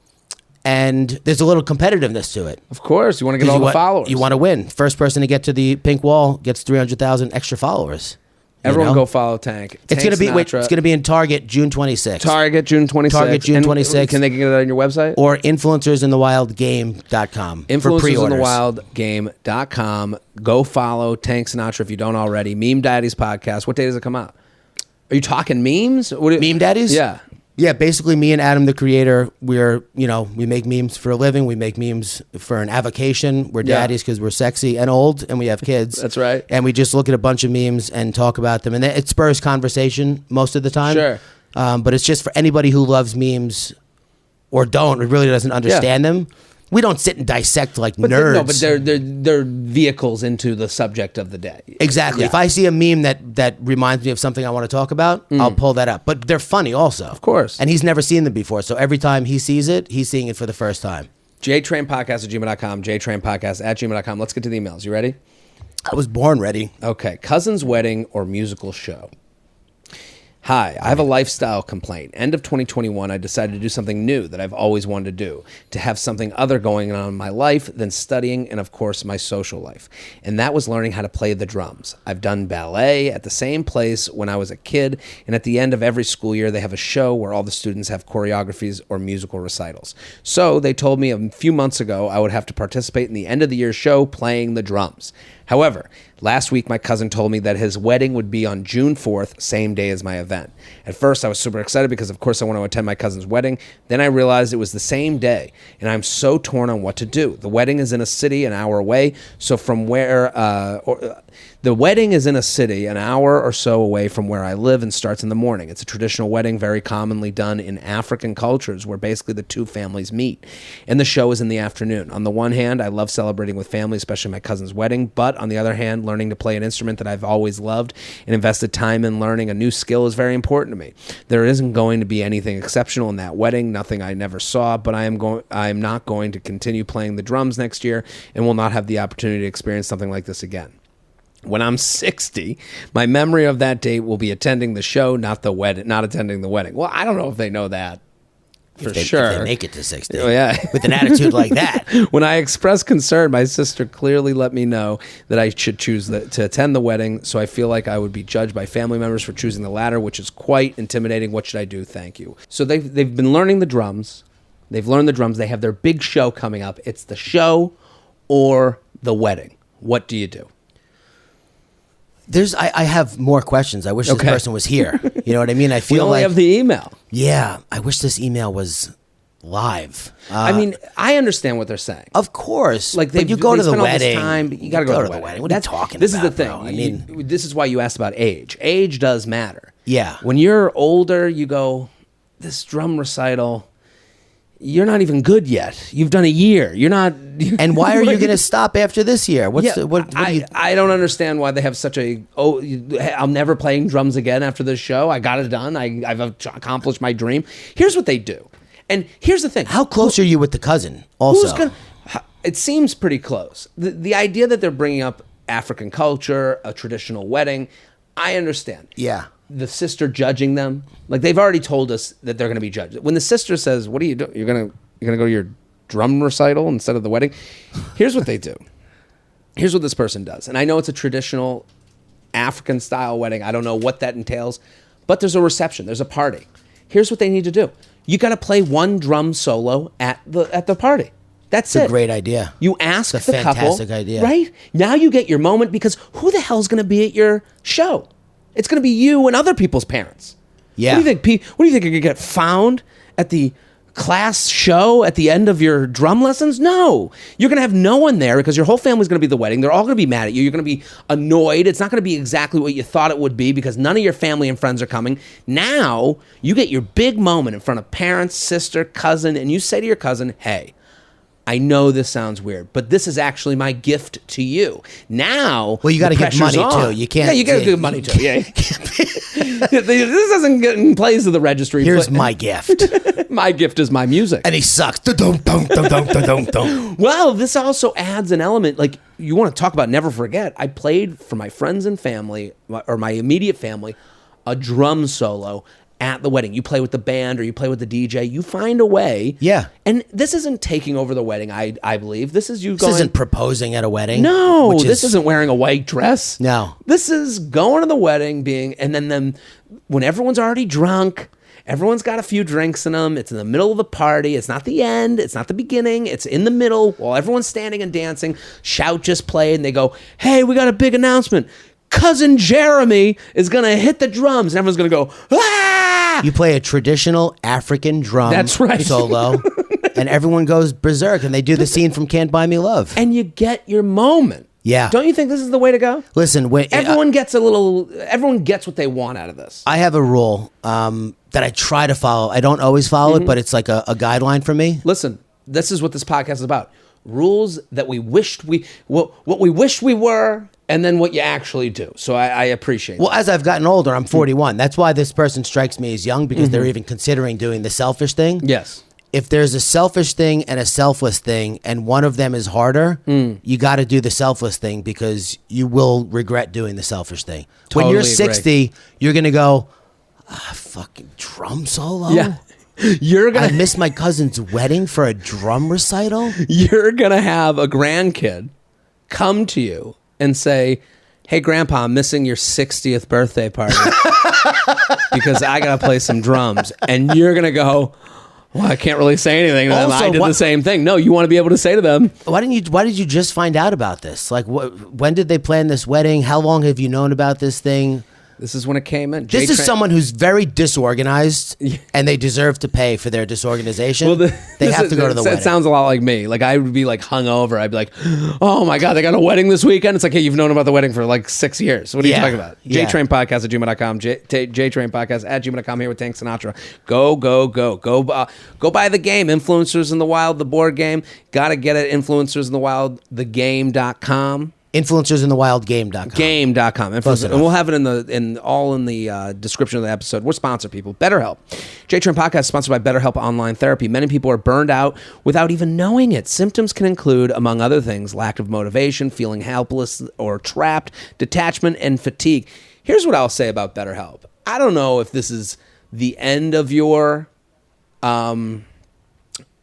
there's a little competitiveness to it. Of course. You want to get all the followers. You want to win. First person to get to the pink wall gets 300,000 extra followers. Everyone go follow Tank. It's going to be it's going to be in Target June 26th. Target June 26th. Target June 26th. Can they get it on your website? Or influencersintthewildgame.com for pre-orders. Influencersintthewildgame.com. Go follow Tank Sinatra if you don't already. Meme Daddies podcast. What day does it come out? Are you talking memes? Meme Daddies? Yeah. Yeah, basically me and Adam, the creator, we make memes for a living. We make memes for an avocation. We're daddies because we're sexy and old and we have kids. That's right. And we just look at a bunch of memes and talk about them. And it spurs conversation most of the time. Sure. But it's just for anybody who loves memes or don't, or really doesn't understand them. We don't sit and dissect like nerds. But they're vehicles into the subject of the day. Exactly. Yeah. If I see a meme that reminds me of something I want to talk about, I'll pull that up. But they're funny also. Of course. And he's never seen them before. So every time he sees it, he's seeing it for the first time. JTrainPodcast@gmail.com, JTrainPodcast@gmail.com. Let's get to the emails. You ready? I was born ready. Okay. Cousin's wedding or musical show? Hi, I have a lifestyle complaint. End of 2021, I decided to do something new that I've always wanted to do, to have something other going on in my life than studying and, of course, my social life. And that was learning how to play the drums. I've done ballet at the same place when I was a kid, and at the end of every school year, they have a show where all the students have choreographies or musical recitals. So they told me a few months ago I would have to participate in the end of the year show playing the drums. However, last week my cousin told me that his wedding would be on June 4th, same day as my event. At first I was super excited because of course I want to attend my cousin's wedding. Then I realized it was the same day, and I'm so torn on what to do. The wedding is in a city an hour away, so from where the wedding is in a city an hour or so away from where I live and starts in the morning. It's a traditional wedding very commonly done in African cultures where basically the two families meet. And the show is in the afternoon. On the one hand, I love celebrating with family, especially my cousin's wedding. But on the other hand, learning to play an instrument that I've always loved and invested time in learning a new skill is very important to me. There isn't going to be anything exceptional in that wedding, nothing I never saw, but I am not going to continue playing the drums next year and will not have the opportunity to experience something like this again. When I'm 60, my memory of that date will be attending the show, not attending the wedding. Well, I don't know if they know that for sure. If they make it to 60. Oh, yeah. With an attitude like that. When I expressed concern, my sister clearly let me know that I should choose to attend the wedding, so I feel like I would be judged by family members for choosing the latter, which is quite intimidating. What should I do? Thank you. So they've been learning the drums. They've learned the drums. They have their big show coming up. It's the show or the wedding. What do you do? I have more questions. I wish this person was here. You know what I mean? I feel we only have the email. Yeah, I wish this email was live. I mean, I understand what they're saying. Of course. Like you go to the wedding. But you got to go to the wedding. What are you talking this about? This is the thing. Bro? I mean, this is why you asked about age. Age does matter. Yeah. When you're older, you go, this drum recital, you're not even good yet. You've done a year. You're not. And why are you going to stop after this year? I don't understand why they have such I'm never playing drums again after this show. I got it done. I've accomplished my dream. Here's what they do. And here's the thing. How close are you with the cousin also? It seems pretty close. The idea that they're bringing up African culture, a traditional wedding, I understand. Yeah. The sister judging them, like they've already told us that they're going to be judged. When the sister says, "What are you doing? You're gonna go to your drum recital instead of the wedding." Here's what they do. Here's what this person does, and I know it's a traditional African style wedding. I don't know what that entails, but there's a reception. There's a party. Here's what they need to do. You got to play one drum solo at the party. That's it. It's a great idea. You ask it's a the couple, fantastic idea, right? Now you get your moment because who the hell's going to be at your show? It's going to be you and other people's parents. Yeah. What do you think? What do you think? You're going to get found at the class show at the end of your drum lessons? No. You're going to have no one there because your whole family's going to be at the wedding. They're all going to be mad at you. You're going to be annoyed. It's not going to be exactly what you thought it would be because none of your family and friends are coming. Now you get your big moment in front of parents, sister, cousin, and you say to your cousin, "Hey, I know this sounds weird, but this is actually my gift to you." Now, well, you got to give money too. You can't. Yeah, you got to give money too. Yeah, this doesn't get in place of the registry. Here's my gift. My gift is my music, and he sucks. Well, this also adds an element. Like you want to talk about never forget. I played for my friends and family, or my immediate family, a drum solo at the wedding. You play with the band or you play with the DJ. You find a way. Yeah. And this isn't taking over the wedding, I believe. This is you going... This isn't proposing at a wedding. No. This isn't wearing a white dress. No. This is going to the wedding, and then when everyone's already drunk, everyone's got a few drinks in them. It's in the middle of the party. It's not the end. It's not the beginning. It's in the middle while everyone's standing and dancing. Shout just played, and they go, "Hey, we got a big announcement. Cousin Jeremy is going to hit the drums." And everyone's going to go, "Ah!" You play a traditional African drum That's right. solo, and everyone goes berserk, and they do the scene from Can't Buy Me Love. And you get your moment. Yeah. Don't you think this is the way to go? Listen, everyone gets what they want out of this. I have a rule that I try to follow. I don't always follow it, but it's like a guideline for me. Listen, this is what this podcast is about. Rules that we wished what we wished we were, and then what you actually do. So I appreciate that. Well, as I've gotten older, I'm 41. That's why this person strikes me as young, because they're even considering doing the selfish thing. Yes. If there's a selfish thing and a selfless thing, and one of them is harder, you got to do the selfless thing, because you will regret doing the selfish thing. Totally when you're 60, you're going to go, Fucking drum solo? Yeah. I missed my cousin's wedding for a drum recital? You're going to have a grandkid come to you and say, hey, Grandpa, I'm missing your 60th birthday party because I got to play some drums. And you're going to go, well, I can't really say anything to them. Also, I did the same thing. No, you want to be able to say to them. Why did you just find out about this? Like, when did they plan this wedding? How long have you known about this thing? This is when it came in. This is someone who's very disorganized, and they deserve to pay for their disorganization. Well, they have to go to the wedding. It sounds a lot like me. Like, I would be like hungover. I'd be like, oh my God, they got a wedding this weekend. It's like, hey, you've known about the wedding for like 6 years. What are you talking about? JTrain podcast at gmail.com. JTrain podcast at gmail.com here with Tank Sinatra. Go buy the game. Influencers in the Wild, the board game. Got to get it. Influencers in the Wild, thegame.com. Influencersinthewildgame.com. Game.com. And we'll have it in the description of the episode. We're sponsored, people. BetterHelp. JTrain Podcast is sponsored by BetterHelp Online Therapy. Many people are burned out without even knowing it. Symptoms can include, among other things, lack of motivation, feeling helpless or trapped, detachment, and fatigue. Here's what I'll say about BetterHelp. I don't know if this is the end of your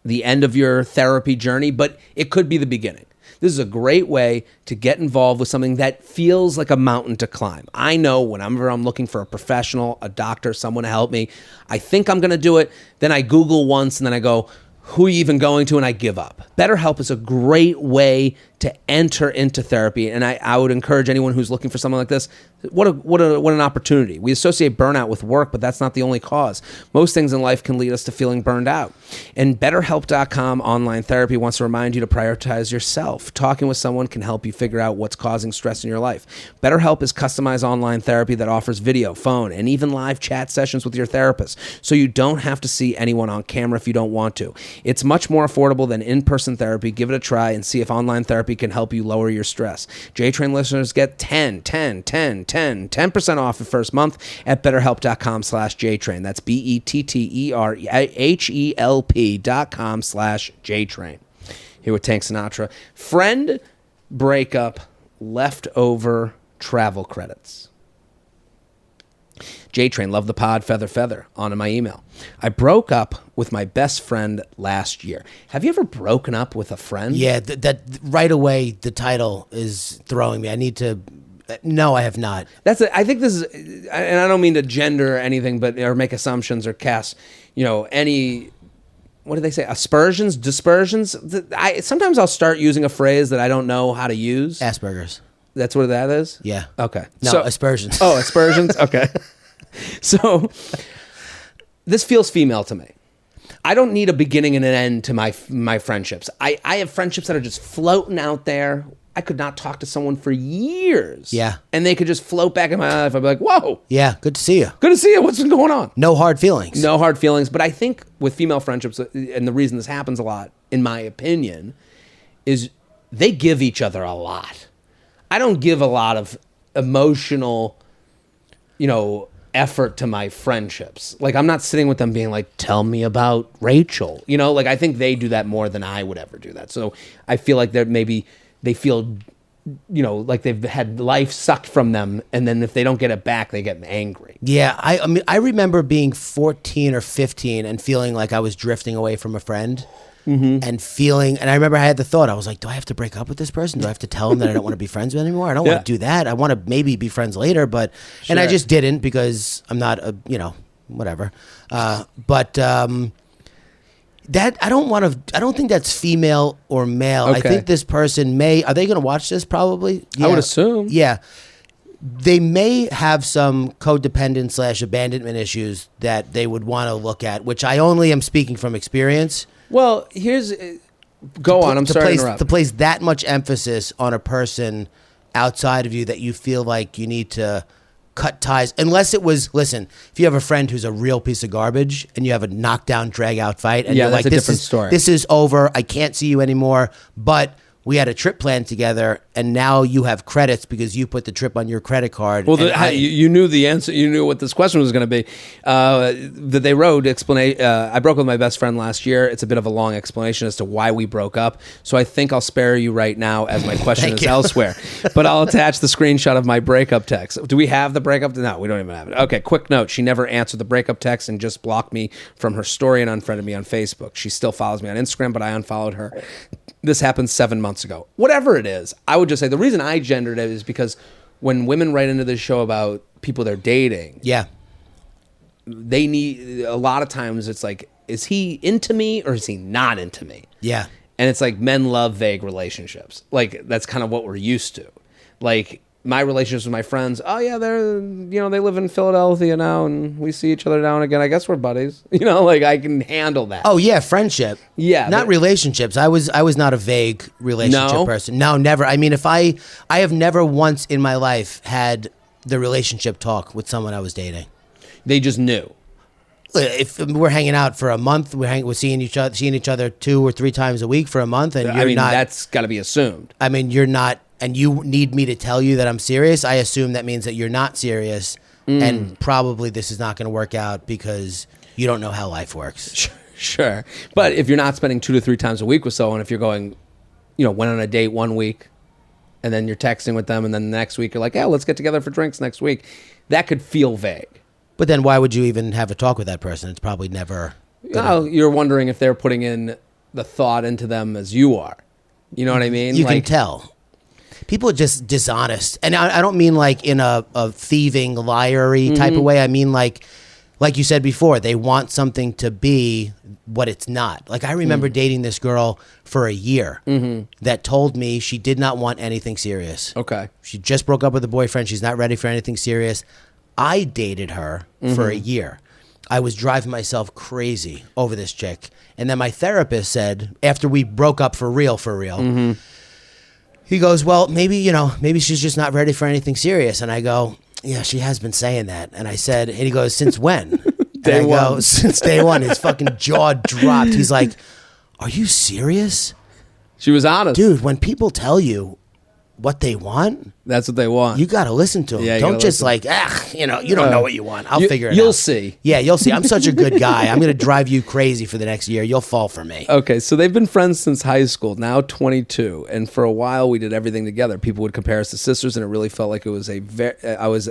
therapy journey, but it could be the beginning. This is a great way to get involved with something that feels like a mountain to climb. I know whenever I'm looking for a professional, a doctor, someone to help me, I think I'm going to do it. Then I Google once and then I go, who are you even going to? And I give up. BetterHelp is a great way to enter into therapy. And I would encourage anyone who's looking for something like this, what an opportunity. We associate burnout with work, but that's not the only cause. Most things in life can lead us to feeling burned out. And BetterHelp.com online therapy wants to remind you to prioritize yourself. Talking with someone can help you figure out what's causing stress in your life. BetterHelp is customized online therapy that offers video, phone, and even live chat sessions with your therapist, so you don't have to see anyone on camera if you don't want to. It's much more affordable than in-person therapy. Give it a try and see if online therapy can help you lower your stress. JTrain listeners get 10% off the first month at betterhelp.com/JTrain. That's BetterHelp.com/JTrain. Here with Tank Sinatra. Friend breakup, leftover travel credits. JTrain, love the pod, feather, on in my email. I broke up with my best friend last year. Have you ever broken up with a friend? Yeah, that right away, the title is throwing me. I need to... No, I have not. I think this is... And I don't mean to gender anything, or make assumptions or cast, any... What do they say? Aspersions? Dispersions? Sometimes I'll start using a phrase that I don't know how to use. Asperger's. That's what that is? Yeah. Okay. No, aspersions. Oh, aspersions? Okay. So this feels female to me. I don't need a beginning and an end to my friendships. I have friendships that are just floating out there. I could not talk to someone for years. Yeah. And they could just float back in my life. I'd be like, whoa. Yeah, good to see you. Good to see you. What's been going on? No hard feelings. No hard feelings. But I think with female friendships, and the reason this happens a lot, in my opinion, is they give each other a lot. I don't give a lot of emotional, effort to my friendships. Like, I'm not sitting with them being like, tell me about Rachel. I think they do that more than I would ever do that. So I feel like they feel, like they've had life sucked from them. And then if they don't get it back, they get angry. Yeah. I mean, I remember being 14 or 15 and feeling like I was drifting away from a friend. Mm-hmm. And I remember I had the thought, I was like, do I have to break up with this person? Do I have to tell him that I don't want to be friends with him anymore? I don't want to do that. I want to maybe be friends later, but, sure. And I just didn't because I'm not whatever. That I don't think that's female or male. Okay. I think this person are they going to watch this probably? Yeah. I would assume. Yeah. They may have some codependent / abandonment issues that they would want to look at, which I only am speaking from experience. Well, go on. I'm sorry to interrupt. To place that much emphasis on a person outside of you that you feel like you need to cut ties, unless it was, listen, if you have a friend who's a real piece of garbage and you have a knockdown, drag out fight, and you're like, different story. This is over. I can't see you anymore, but we had a trip planned together, and now you have credits because you put the trip on your credit card. Well, you knew the answer. You knew what this question was going to be. That they wrote explanation. I broke up with my best friend last year. It's a bit of a long explanation as to why we broke up. So I think I'll spare you right now, as my question is elsewhere. But I'll attach the screenshot of my breakup text. Do we have the breakup? No, we don't even have it. Okay, quick note. She never answered the breakup text and just blocked me from her story and unfriended me on Facebook. She still follows me on Instagram, but I unfollowed her. This happened 7 months ago. Whatever it is, I would just say the reason I gendered it is because when women write into this show about people they're dating, they need, a lot of times it's like, is he into me or is he not into me? Yeah. And it's like men love vague relationships. Like that's kind of what we're used to. Like my relationships with my friends, oh yeah, they live in Philadelphia now and we see each other now and again. I guess we're buddies. Like I can handle that. Oh yeah, friendship. Yeah. Not relationships. I was not a vague relationship person. No, never. I mean, I have never once in my life had the relationship talk with someone I was dating. They just knew. If we're hanging out for a month, we're seeing each other 2 or 3 times a week for a month, and that's got to be assumed. I mean, you're not. And you need me to tell you that I'm serious, I assume that means that you're not serious, and probably this is not going to work out because you don't know how life works. Sure. But if you're not spending 2 to 3 times a week with someone, if you're going, went on a date one week, and then you're texting with them, and then the next week you're like, yeah, let's get together for drinks next week, that could feel vague. But then why would you even have a talk with that person? It's probably never... You're wondering if they're putting in the thought into them as you are. You know what I mean? You can tell. People are just dishonest. And I don't mean like in a thieving, liar-y type of way. I mean like you said before, they want something to be what it's not. Like I remember dating this girl for a year that told me she did not want anything serious. Okay. She just broke up with a boyfriend. She's not ready for anything serious. I dated her for a year. I was driving myself crazy over this chick. And then my therapist said, after we broke up for real, he goes, well, maybe she's just not ready for anything serious. And I go, yeah, she has been saying that. And I said, and he goes, since when? Day one. Go, since day one. His fucking jaw dropped. He's like, are you serious? She was honest. Dude, when people tell you what they want, that's what they want. You got to listen to them. Yeah, don't just listen. you don't know what you want. I'll figure it out. You'll see. Yeah, you'll see. I'm such a good guy. I'm going to drive you crazy for the next year. You'll fall for me. Okay, so they've been friends since high school, now 22. And for a while, we did everything together. People would compare us to sisters, and it really felt like it was I was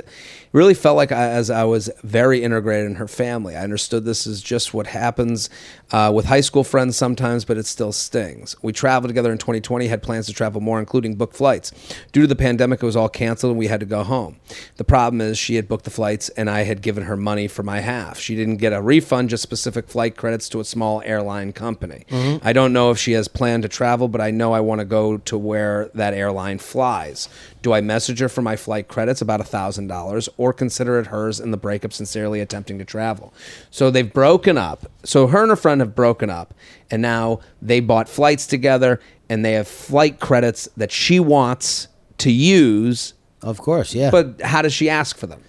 very integrated in her family. I understood this is just what happens with high school friends sometimes, but it still stings. We traveled together in 2020, had plans to travel more, including book flights. Due to the pandemic, it was all canceled and we had to go home. The problem is she had booked the flights and I had given her money for my half. She didn't get a refund, just specific flight credits to a small airline company. I don't know if she has planned to travel, but I know I want to go to where that airline flies. Do I message her for my flight credits, about $1,000, or consider it hers in the breakup, sincerely attempting to travel? So they've broken up. So her and her friend have broken up, and now they bought flights together, and they have flight credits that she wants to use. Of course, yeah. But how does she ask for them?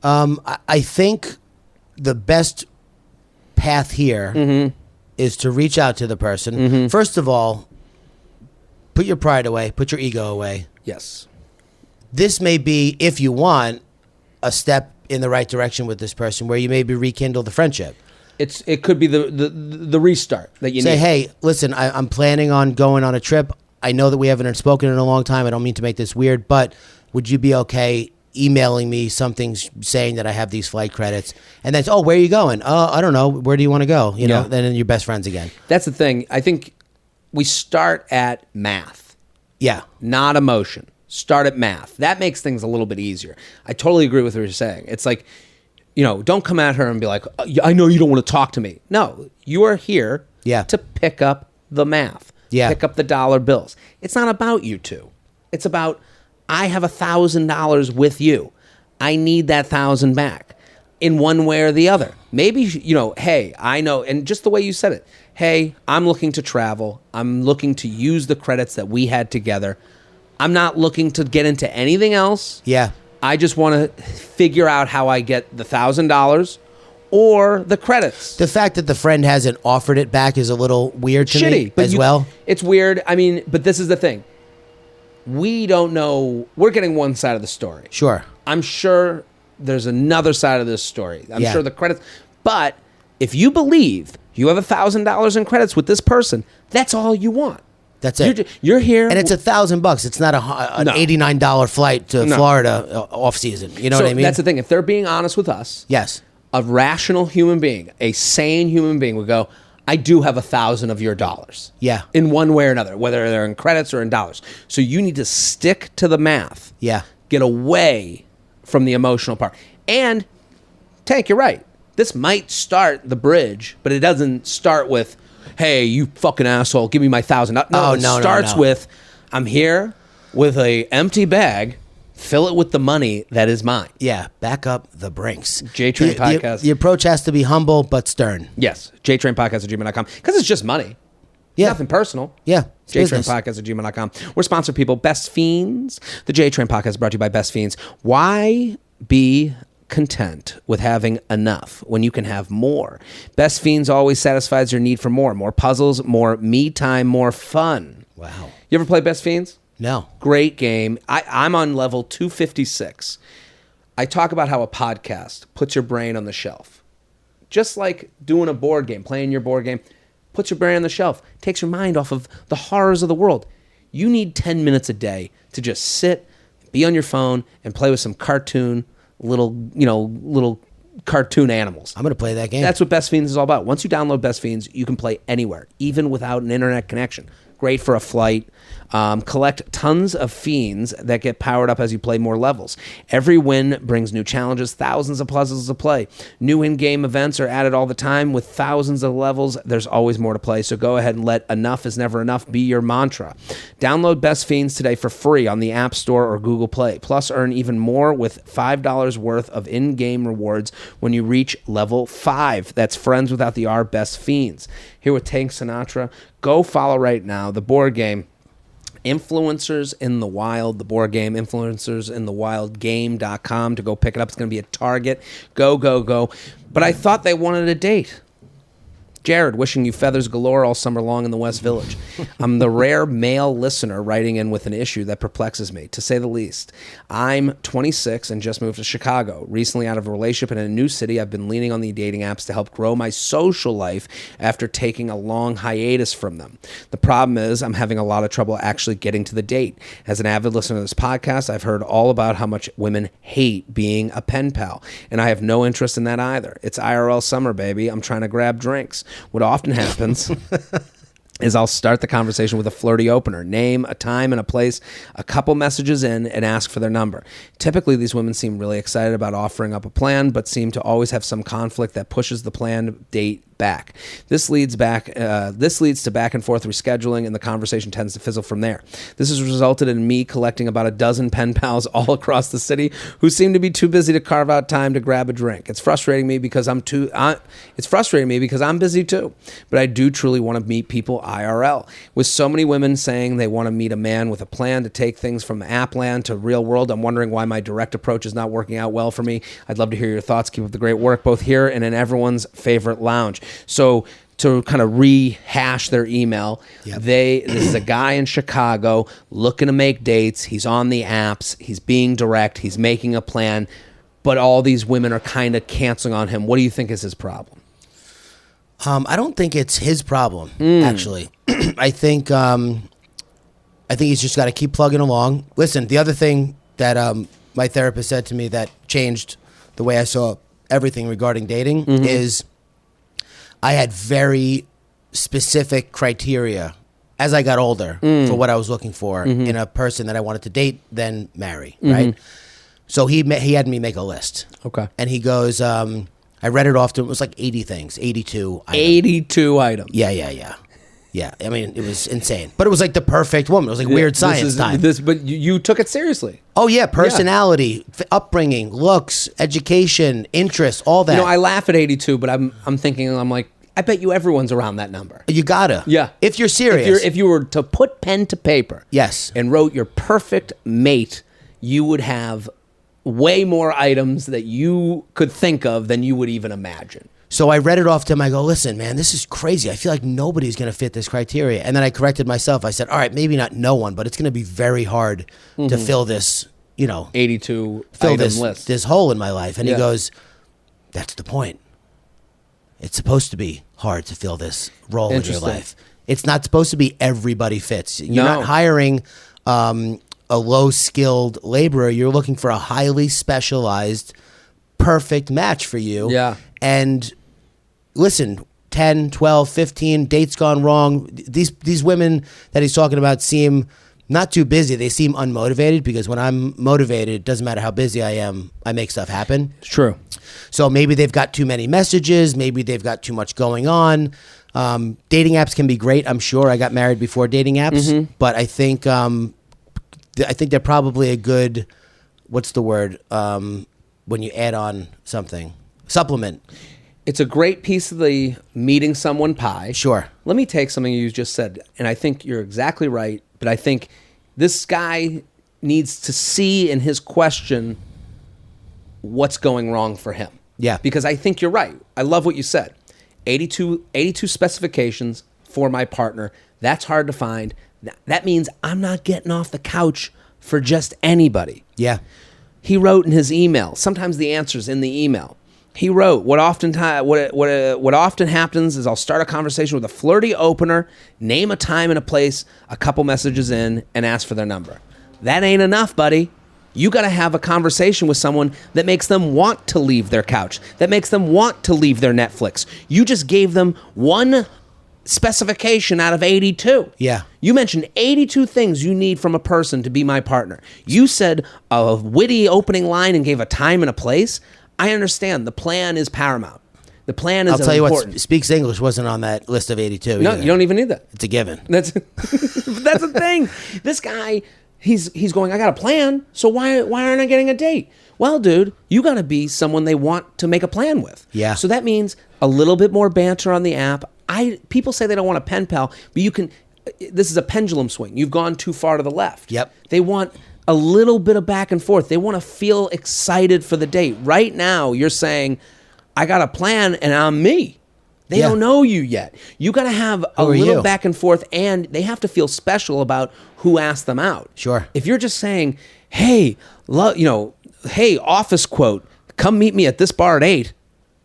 I think the best path here is to reach out to the person. First of all, put your pride away, put your ego away. Yes. This may be, if you want, a step in the right direction with this person where you maybe rekindle the friendship. It could be the restart that you say, need. Hey, listen, I'm planning on going on a trip. I know that we haven't spoken in a long time. I don't mean to make this weird, but would you be okay emailing me something saying that I have these flight credits? And then, where are you going? I don't know. Where do you want to go? You know, then you're best friends again. That's the thing. I think we start at math. Yeah. Not emotion. Start at math. That makes things a little bit easier. I totally agree with what you're saying. It's like, don't come at her and be like, I know you don't want to talk to me. No, you are here to pick up the math. Yeah. Pick up the dollar bills. It's not about you two. It's about, I have $1,000 with you. I need that 1,000 back in one way or the other. Maybe, hey, I know, and just the way you said it, hey, I'm looking to travel. I'm looking to use the credits that we had together. I'm not looking to get into anything else. Yeah. I just want to figure out how I get the $1,000 or the credits. The fact that the friend hasn't offered it back is a little weird to me as well. It's weird. I mean, but this is the thing. We don't know. We're getting one side of the story. Sure. I'm sure there's another side of this story. I'm sure the credits. But if you believe you have $1,000 in credits with this person, that's all you want. That's it. You're here. And it's $1,000. It's not an $89 flight to Florida off season. You know what I mean? That's the thing. If they're being honest with us. Yes. A rational human being, a sane human being would go, I do have 1,000 of your dollars. Yeah. In one way or another, whether they're in credits or in dollars. So you need to stick to the math. Yeah. Get away from the emotional part. And, Tank, you're right. This might start the bridge, but it doesn't start with, hey, you fucking asshole, give me my $1,000. No, it starts with, I'm here with a empty bag. Fill it with the money that is mine. Yeah, back up the Brinks. JTrain Podcast. The approach has to be humble but stern. Yes, JTrainPodcast@gmail.com. Because it's just money. Yeah. Nothing personal. Yeah. JTrainPodcast@gmail.com. We're sponsored people. Best Fiends. The JTrain Podcast is brought to you by Best Fiends. Why be content with having enough when you can have more? Best Fiends always satisfies your need for more. More puzzles, more me time, more fun. Wow. You ever play Best Fiends? No. Great game. I'm on level 256. I talk about how a podcast puts your brain on the shelf. Just like doing a board game, playing your board game, puts your brain on the shelf, takes your mind off of the horrors of the world. You need 10 minutes a day to just sit, be on your phone, and play with some little cartoon animals. I'm going to play that game. That's what Best Fiends is all about. Once you download Best Fiends, you can play anywhere, even without an internet connection. Great for a flight. Collect tons of fiends that get powered up as you play more levels. Every win brings new challenges, thousands of puzzles to play. New in-game events are added all the time. With thousands of levels, there's always more to play. So go ahead and let enough is never enough be your mantra. Download Best Fiends today for free on the App Store or Google Play. Plus, earn even more with $5 worth of in-game rewards when you reach level 5. That's friends without the R, Best Fiends. Here with Tank Sinatra. Go follow right now the board game Influencers in the Wild, the board game influencersinthewildgame.com to go pick it up. It's going to be at Target. Go, go, go. But I thought they wanted a date. Jared, wishing you feathers galore all summer long in the West Village. I'm the rare male listener writing in with an issue that perplexes me, to say the least. I'm 26 and just moved to Chicago. Recently out of a relationship in a new city, I've been leaning on the dating apps to help grow my social life after taking a long hiatus from them. The problem is I'm having a lot of trouble actually getting to the date. As an avid listener to this podcast, I've heard all about how much women hate being a pen pal, and I have no interest in that either. It's IRL summer, baby. I'm trying to grab drinks. What often happens is I'll start the conversation with a flirty opener, name, a time, and a place, a couple messages in, and ask for their number. Typically, these women seem really excited about offering up a plan, but seem to always have some conflict that pushes the planned date back. This leads to back and forth rescheduling, and the conversation tends to fizzle from there. This has resulted in me collecting about a dozen pen pals all across the city who seem to be too busy to carve out time to grab a drink. It's frustrating me because I'm busy too, but I do truly want to meet people IRL. With so many women saying they want to meet a man with a plan to take things from app land to real world, I'm wondering why my direct approach is not working out well for me. I'd love to hear your thoughts. Keep up the great work, both here and in everyone's favorite lounge. So to kind of rehash their email, this is a guy in Chicago looking to make dates. He's on the apps. He's being direct. He's making a plan. But all these women are kind of canceling on him. What do you think is his problem? I don't think it's his problem, actually. I think he's just got to keep plugging along. Listen, the other thing that my therapist said to me that changed the way I saw everything regarding dating is I had very specific criteria as I got older for what I was looking for in a person that I wanted to date, then marry, right? So he had me make a list. Okay. And he goes, I read it off to him. It was like 80 things, 82 items. 82 items. Yeah. I mean, it was insane. But it was like the perfect woman. It was like weird science time. But you took it seriously. Oh, yeah. Personality, upbringing, looks, education, interests, all that. You know, I laugh at 82, but I'm thinking, I'm like, I bet you everyone's around that number. You gotta. Yeah. If you're serious. If you were to put pen to paper. Yes. And wrote your perfect mate, you would have way more items that you could think of than you would even imagine. So I read it off to him. I go, listen, man, this is crazy. I feel like nobody's going to fit this criteria. And then I corrected myself. I said, all right, maybe not no one, but it's going to be very hard to fill this, 82 fill item list. this hole in my life. And Yeah. he goes, that's the point. It's supposed to be hard to fill this role in your Interesting. life. It's not supposed to be everybody fits. You're No. not hiring a low-skilled laborer. You're looking for a highly specialized, perfect match for you. Yeah. And listen, 10, 12, 15, dates gone wrong. These women that he's talking about seem not too busy. They seem unmotivated because when I'm motivated, it doesn't matter how busy I am, I make stuff happen. It's true. So maybe they've got too many messages. Maybe they've got too much going on. Dating apps can be great. I'm sure I got married before dating apps, but I think they're probably a good, what's the word, when you add on something? Supplement. It's a great piece of the meeting someone pie. Sure. Let me take something you just said, and I think you're exactly right, but I think this guy needs to see in his question what's going wrong for him. Yeah. Because I think you're right. I love what you said. 82 specifications for my partner. That's hard to find. That means I'm not getting off the couch for just anybody. Yeah. He wrote in his email. Sometimes the answer's in the email. He wrote, what often happens is I'll start a conversation with a flirty opener, name a time and a place, a couple messages in, and ask for their number. That ain't enough, buddy. You got to have a conversation with someone that makes them want to leave their couch, that makes them want to leave their Netflix. You just gave them one specification out of 82. Yeah. You mentioned 82 things you need from a person to be my partner. You said a witty opening line and gave a time and a place. I understand. The plan is paramount. The plan is I'll tell you important. what, Speaks English wasn't on that list of 82. No, either. you don't even need that. It's a given. That's the thing. This guy, he's going, I got a plan, so why aren't I getting a date? Well, dude, you got to be someone they want to make a plan with. Yeah. So that means a little bit more banter on the app. People say they don't want a pen pal, but you can. This is a pendulum swing. You've gone too far to the left. Yep. They want a little bit of back and forth. They want to feel excited for the date. Right now, you're saying, I got a plan and I'm me. They don't know you yet. You got to have a little back and forth, and they have to feel special about who asked them out. Sure. If you're just saying, hey, hey, office quote, come meet me at this bar at 8,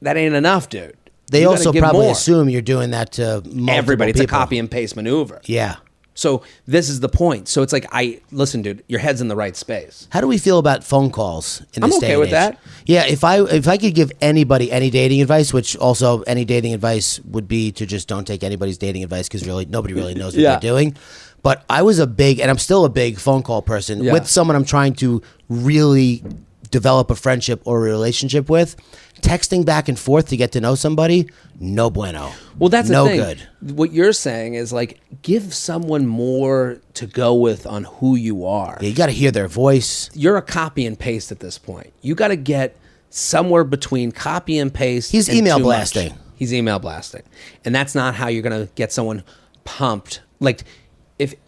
that ain't enough, dude. They You also gotta give probably more. assume you're doing that to multiple Everybody. It's people. a copy and paste maneuver. Yeah. So this is the point. So it's like, listen, dude, your head's in the right space. How do we feel about phone calls in this I'm day okay and with age? that. Yeah, if I could give anybody any dating advice, which also any dating advice would be to just don't take anybody's dating advice because really nobody really knows what they're doing. But I was a big, and I'm still a big phone call person with someone I'm trying to really develop a friendship or a relationship with. Texting back and forth to get to know somebody, no bueno. Well, that's no the thing. good. What you're saying is like, give someone more to go with on who you are. Yeah, you got to hear their voice. You're a copy and paste at this point. You got to get somewhere between copy and paste. He's and email too blasting. much. He's email blasting, and that's not how you're going to get someone pumped. Like,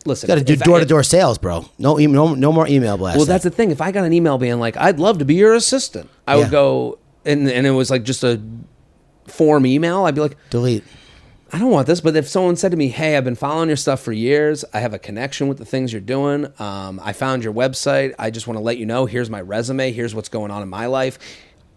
listen, Got to do door-to-door sales, bro. No more email blasting. Well, that's the thing. If I got an email being like, "I'd love to be your assistant," I would go, and it was like just a form email. I'd be like, delete. I don't want this. But if someone said to me, "Hey, I've been following your stuff for years. I have a connection with the things you're doing. I found your website. I just want to let you know. Here's my resume. Here's what's going on in my life."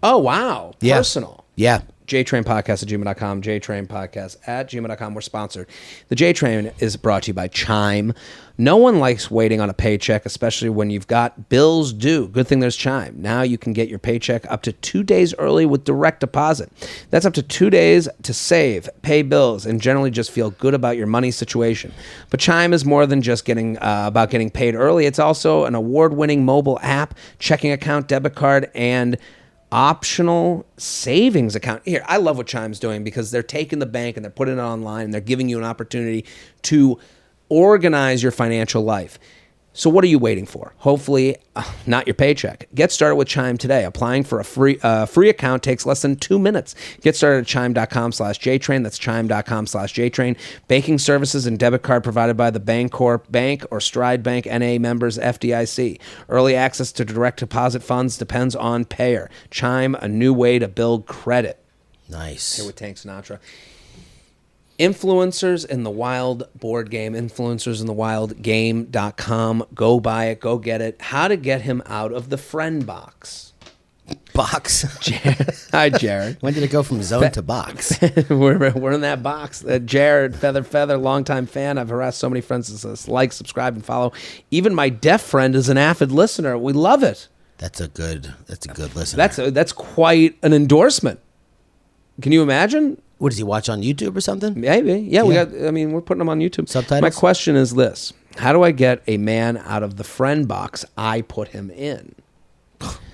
Oh, wow. Yeah. Personal. Yeah. JTrain podcast at gmail.com, JTrain podcast at gmail.com. We're sponsored. The JTrain is brought to you by Chime. No one likes waiting on a paycheck, especially when you've got bills due. Good thing there's Chime. Now you can get your paycheck up to 2 days early with direct deposit. That's up to 2 days to save, pay bills, and generally just feel good about your money situation. But Chime is more than just about getting paid early. It's also an award-winning mobile app, checking account, debit card, and optional savings account. Here, I love what Chime's doing because they're taking the bank and they're putting it online and they're giving you an opportunity to organize your financial life. So what are you waiting for? Hopefully, not your paycheck. Get started with Chime today. Applying for a free account takes less than 2 minutes. Get started at chime.com/JTrain. That's chime.com/JTrain. Banking services and debit card provided by the Bancorp Bank or Stride Bank NA members FDIC. Early access to direct deposit funds depends on payer. Chime, a new way to build credit. Nice. Here with Tank Sinatra. Influencers in the Wild board game, influencersinthewildgame.com. Go buy it, go get it. How to get him out of the friend box. Box. Hi, Jared. When did it go from zone to box? we're in that box. Jared, Feather, longtime fan. I've harassed so many friends that says like, subscribe, and follow. Even my deaf friend is an avid listener. We love it. That's a good listener. That's quite an endorsement. Can you imagine? What does he watch on YouTube or something? Maybe. Yeah, we're putting them on YouTube. Subtitles? My question is this. How do I get a man out of the friend box I put him in?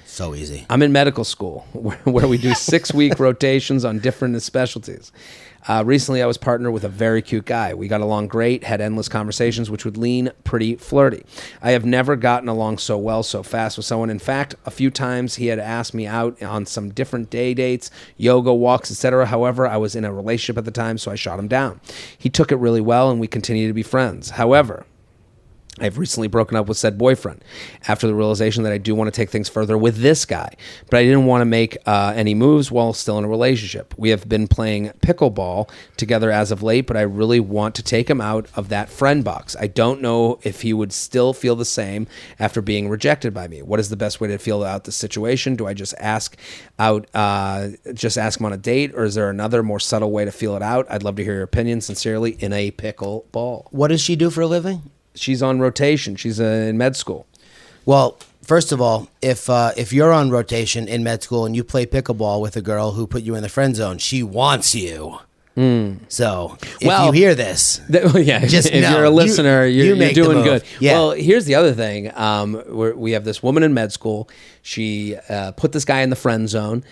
So easy. I'm in medical school where we do 6-week rotations on different specialties. Recently, I was partnered with a very cute guy. We got along great, had endless conversations, which would lean pretty flirty. I have never gotten along so well, so fast with someone. In fact, a few times he had asked me out on some different day dates, yoga, walks, etc. However, I was in a relationship at the time, so I shot him down. He took it really well, and we continue to be friends. However, I've recently broken up with said boyfriend after the realization that I do want to take things further with this guy, but I didn't want to make any moves while still in a relationship. We have been playing pickleball together as of late, but I really want to take him out of that friend box. I don't know if he would still feel the same after being rejected by me. What is the best way to feel out the situation? Do I just ask him on a date, or is there another more subtle way to feel it out? I'd love to hear your opinion. Sincerely, in a pickleball. What does she do for a living? She's on rotation. She's in med school. Well, first of all, if you're on rotation in med school and you play pickleball with a girl who put you in the friend zone, she wants you. So if you hear this, just if you're a listener, you're doing good. Yeah. Well, here's the other thing. We have this woman in med school. She put this guy in the friend zone,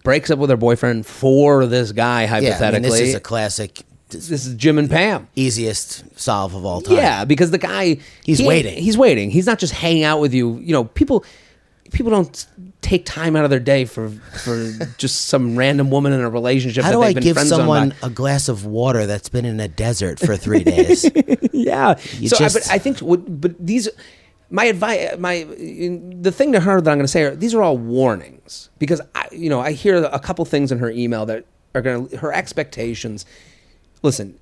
breaks up with her boyfriend for this guy, hypothetically. This is a classic. This is Jim and Pam. Easiest solve of all time. Yeah, because the guy... He's waiting. He's waiting. He's not just hanging out with you. You know, people don't take time out of their day for just some random woman in a relationship. How that do they've I been give friend-zoned someone a glass of water that's been in a desert for 3 days? Yeah. But I think... But these... My advice... The thing to her that I'm going to say are, these are all warnings. Because, I hear a couple things in her email that are going to... Her expectations... Listen,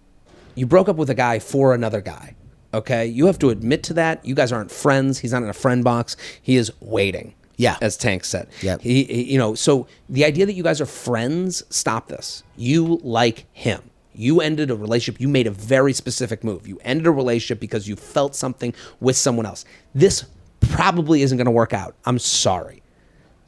you broke up with a guy for another guy, okay? You have to admit to that. You guys aren't friends. He's not in a friend box. He is waiting, as Tank said. Yeah. So the idea that you guys are friends, stop this. You like him. You ended a relationship. You made a very specific move. You ended a relationship because you felt something with someone else. This probably isn't going to work out. I'm sorry.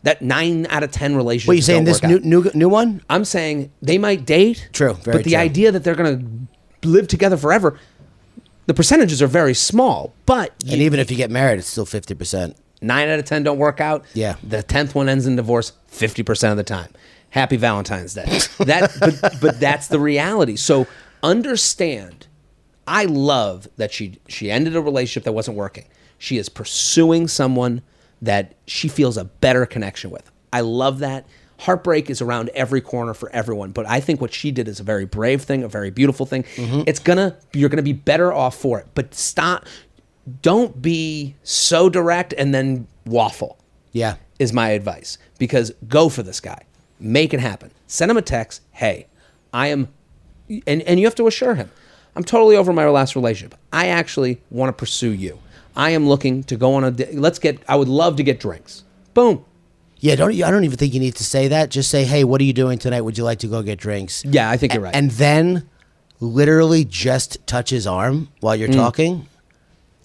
That 9 out of 10 relationships. What, you saying this new one? I'm saying they might date. True, very But the true. idea that they're going to live together forever, the percentages are very small. But And even if you get married, it's still 50%. 9 out of 10 don't work out. Yeah. The 10th one ends in divorce 50% of the time. Happy Valentine's Day. But that's the reality. So understand, I love that she ended a relationship that wasn't working. She is pursuing someone that she feels a better connection with. I love that. Heartbreak is around every corner for everyone, but I think what she did is a very brave thing, a very beautiful thing. Mm-hmm. You're gonna be better off for it. But don't be so direct and then waffle. Yeah. Is my advice. Because go for this guy. Make it happen. Send him a text, hey, I am, and you have to assure him, I'm totally over my last relationship. I actually want to pursue you. I am looking to go on I would love to get drinks. Boom. Yeah, I don't even think you need to say that. Just say, hey, what are you doing tonight? Would you like to go get drinks? Yeah, I think you're right. And then literally just touch his arm while you're talking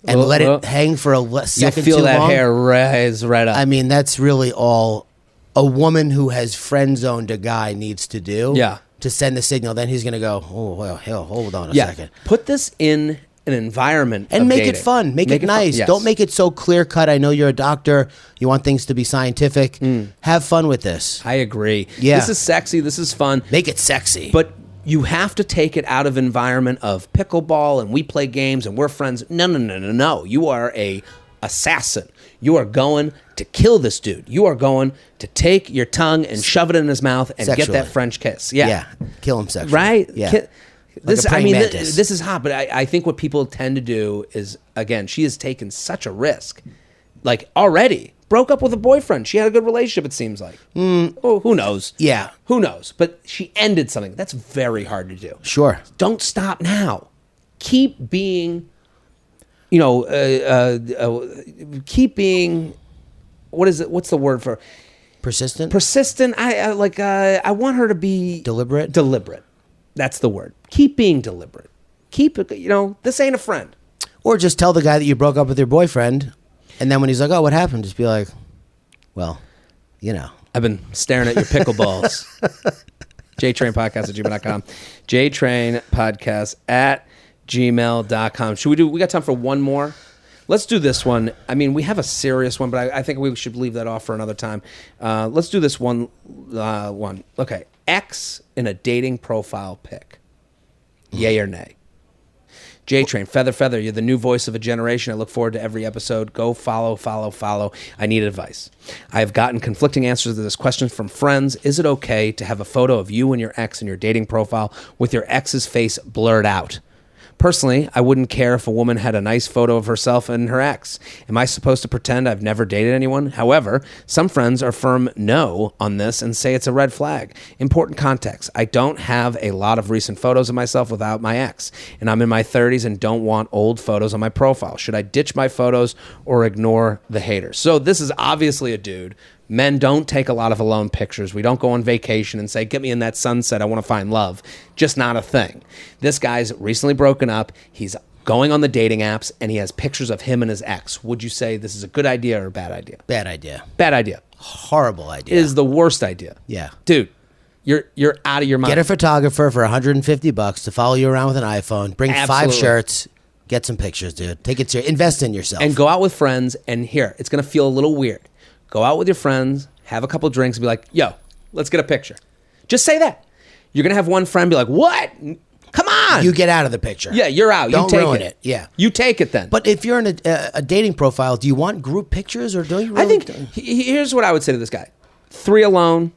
and let it hang for a second too long. You'll feel that hair rise right up. I mean, that's really all a woman who has friend zoned a guy needs to do. Yeah. To send the signal. Then he's going to go, oh, well, hell, hold on a second. Put this in an environment and of make dating. it fun. Make it nice. Yes. Don't make it so clear cut. I know you're a doctor. You want things to be scientific. Have fun with this. I agree. Yeah. This is sexy. This is fun. Make it sexy. But You have to take it out of environment of pickleball and we play games and we're friends. No. You are a assassin. You are going to kill this dude. You are going to take your tongue and shove it in his mouth and Sexually. get that French kiss. Yeah. Kill him sexually. Right? Yeah. This, Like a I praying mean, mantis. this is hot, but I think what people tend to do is, again, she has taken such a risk. Like, already. Broke up with a boyfriend. She had a good relationship, it seems like. Oh, who knows? Yeah. Who knows? But she ended something. That's very hard to do. Sure. Don't stop now. Keep being, keep being, what is it? What's the word for? Persistent? Persistent. I want her to be Deliberate? Deliberate. That's the word. Keep being deliberate. Keep, this ain't a friend. Or just tell the guy that you broke up with your boyfriend, and then when he's like, oh, what happened? Just be like, well, I've been staring at your pickleballs. JTrainPodcast@gmail.com. JTrainPodcast@gmail.com. We got time for one more? Let's do this one. I mean, we have a serious one, but I think we should leave that off for another time. Let's do this one. Okay. X in a dating profile pic. Yay or nay? JTrain, Feather, you're the new voice of a generation. I look forward to every episode. Go follow. I need advice. I have gotten conflicting answers to this question from friends. Is it okay to have a photo of you and your ex in your dating profile with your ex's face blurred out? Personally, I wouldn't care if a woman had a nice photo of herself and her ex. Am I supposed to pretend I've never dated anyone? However, some friends are firm no on this and say it's a red flag. Important context. I don't have a lot of recent photos of myself without my ex, and I'm in my 30s and don't want old photos on my profile. Should I ditch my photos or ignore the haters? So this is obviously a dude. Men don't take a lot of alone pictures. We don't go on vacation and say, get me in that sunset, I want to find love. Just not a thing. This guy's recently broken up. He's going on the dating apps, and he has pictures of him and his ex. Would you say this is a good idea or a bad idea? Bad idea. Bad idea. Horrible idea. Is the worst idea. Yeah. Dude, you're out of your mind. Get a photographer for $150 to follow you around with an iPhone. Bring 5 shirts. Get some pictures, dude. Take it serious. Invest in yourself. And go out with friends, and here, it's going to feel a little weird. Go out with your friends, have a couple drinks, and be like, yo, let's get a picture. Just say that. You're going to have one friend be like, what? Come on. You get out of the picture. Yeah, you're out. Don't you take ruin it. Yeah. You take it then. But if you're in a dating profile, do you want group pictures or do you really? I think, here's what I would say to this guy. 3 alone,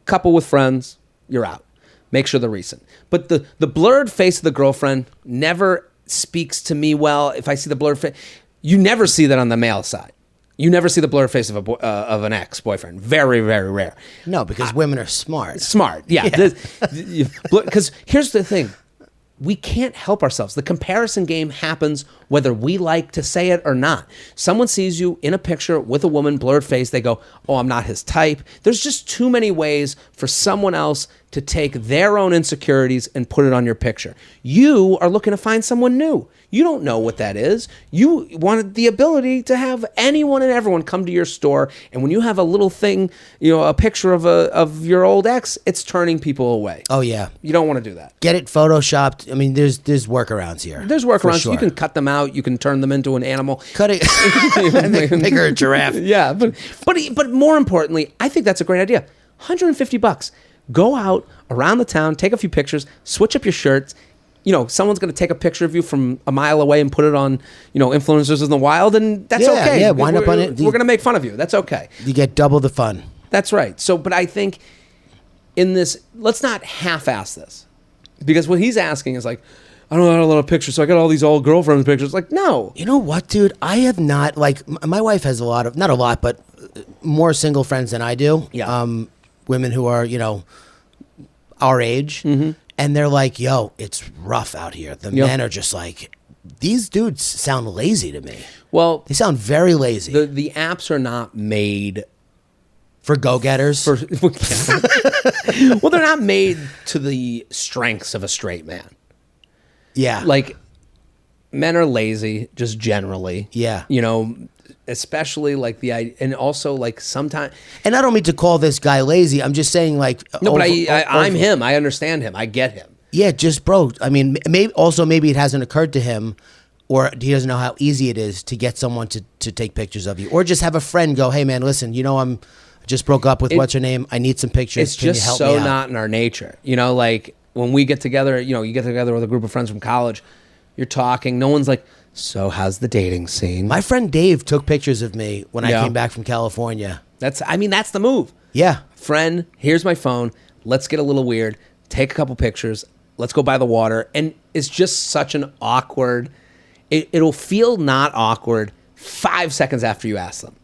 couple with friends, you're out. Make sure they're recent. But the blurred face of the girlfriend never speaks to me well. If I see the blurred face, you never see that on the male side. You never see the blurred face of an ex-boyfriend. Very, very rare. No, because women are smart. Smart, yeah. Because here's the thing. We can't help ourselves. The comparison game happens whether we like to say it or not. Someone sees you in a picture with a woman, blurred face, they go, oh, I'm not his type. There's just too many ways for someone else to take their own insecurities and put it on your picture. You are looking to find someone new. You don't know what that is. You wanted the ability to have anyone and everyone come to your store, and when you have a little thing, a picture of your old ex, it's turning people away. Oh, yeah. You don't want to do that. Get it photoshopped. I mean, there's workarounds here. There's workarounds. Sure. You can cut them out. You can turn them into an animal. Cut it. Make her a giraffe. Yeah, but more importantly, I think that's a great idea. $150. Go out around the town, take a few pictures, switch up your shirts. Someone's going to take a picture of you from a mile away and put it on, influencers in the wild, and that's okay. Yeah, wind up on it. We're going to make fun of you. That's okay. You get double the fun. That's right. So, but I think in this, let's not half-ass this. Because what he's asking is like, I don't have a lot of pictures, so I got all these old girlfriends pictures. Like, no. You know what, dude? I have not, my wife has a lot of, not a lot, but more single friends than I do. Yeah. Women who are, our age. Mm-hmm. And they're like, yo, it's rough out here. The men are just like, these dudes sound lazy to me. Well, they sound very lazy. The apps are not made for go-getters. Well, they're not made to the strengths of a straight man. Yeah. Like, men are lazy, just generally. Yeah. Especially and also like sometimes. And I don't mean to call this guy lazy. I'm just saying No, but I'm him. I understand him. I get him. Yeah, just bro. I mean, maybe it hasn't occurred to him, or he doesn't know how easy it is to get someone to take pictures of you, or just have a friend go, hey man, listen, I just broke up with what's her name. I need some pictures. It's Can just you help so me out? not in our nature. when we get together, you get together with a group of friends from college, you're talking. No one's like, so how's the dating scene? My friend Dave took pictures of me when I Yeah. came back from California. That's the move. Yeah. Friend, here's my phone. Let's get a little weird. Take a couple pictures. Let's go by the water. And it's just such an awkward, it'll feel not awkward 5 seconds after you ask them.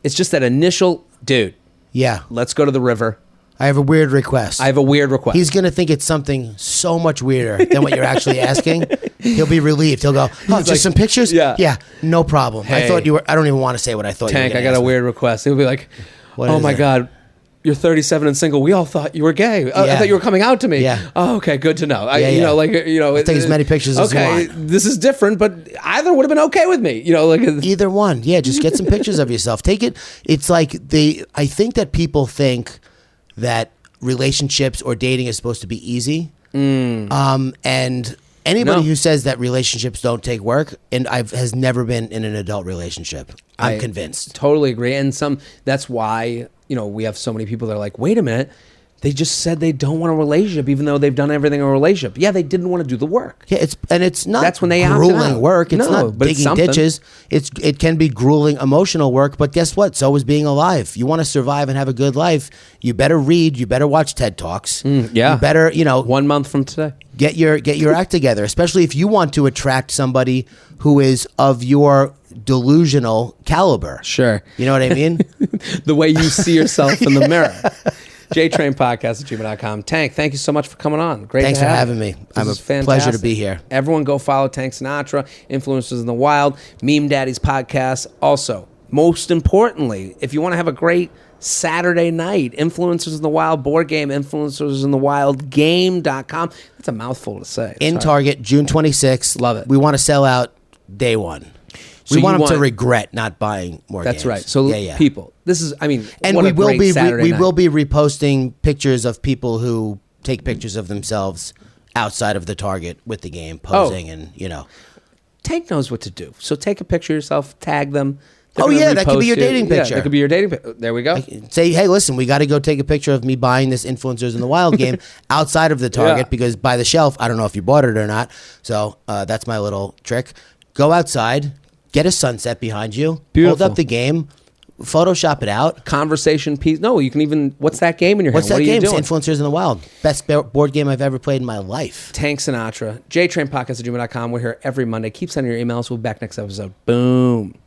It's just that initial, dude, Yeah. let's go to the river. I have a weird request. I have a weird request. He's going to think it's something so much weirder than what you're actually asking. He'll be relieved. He'll go, just like, some pictures? yeah. Yeah, no problem. I Hey. thought you were, I don't even want to say what I thought Tank, you were I gonna got a ask me. weird request. He'll be like, What oh is my it? God, you're 37 and single. We all thought you were gay. I Yeah. thought you were coming out to me. Yeah. Oh, okay, good to know. Yeah. I'll take as many pictures as you okay, want. this is different, but either would have been okay with me. Either one. Yeah, just get some pictures of yourself. Take it. It's like I think that people think that relationships or dating is supposed to be easy. And anybody No. who says that relationships don't take work has never been in an adult relationship. I'm convinced. Totally agree. And that's why, we have so many people that are like, wait a minute, they just said they don't want a relationship, even though they've done everything in a relationship. Yeah, they didn't want to do the work. Yeah, it's not That's when they opted grueling out. work. It's No, not but it's digging something. ditches. It can be grueling emotional work, but guess what? So is being alive. You want to survive and have a good life, you better read, you better watch TED Talks. Yeah. You better, 1 month from today. get your act together, especially if you want to attract somebody who is of your delusional caliber. Sure. You know what I mean? The way you see yourself in the mirror. JTrain podcast at gmail.com. Tank, thank you so much for coming on. Great Thanks to for have having you. me. This I'm is a pleasure to fantastic. be here. Everyone go follow Tank Sinatra, Influencers in the Wild, Meme Daddy's podcast. Also, most importantly, if you want to have a great Saturday night, Influencers in the Wild board game, Influencers in the Wild game.com. That's a mouthful to say. In Target, June 26th. Love it. We want to sell out day one. So We want you them to want- regret not buying more That's games. right. So people, this is, And what we a will great be Saturday we night. will be reposting pictures of people who take pictures of themselves outside of the Target with the game, posing and Tank knows what to do. So take a picture of yourself, tag them. They're Oh, gonna yeah, that could be repost your you. dating Yeah, picture. that could be your dating picture. There we go. say, hey, listen, we got to go take a picture of me buying this Influencers in the Wild game outside of the Target Yeah. because by the shelf, I don't know if you bought it or not. So that's my little trick. Go outside, get a sunset behind you, Beautiful. hold up the game, Photoshop it out. Conversation piece. No, you can even. What's that game in your What's hand? that What are game? you doing? Influencers in the Wild. Best board game I've ever played in my life. Tank Sinatra. JTrain podcast at gmail.com. We're here every Monday. Keep sending your emails. We'll be back next episode. Boom.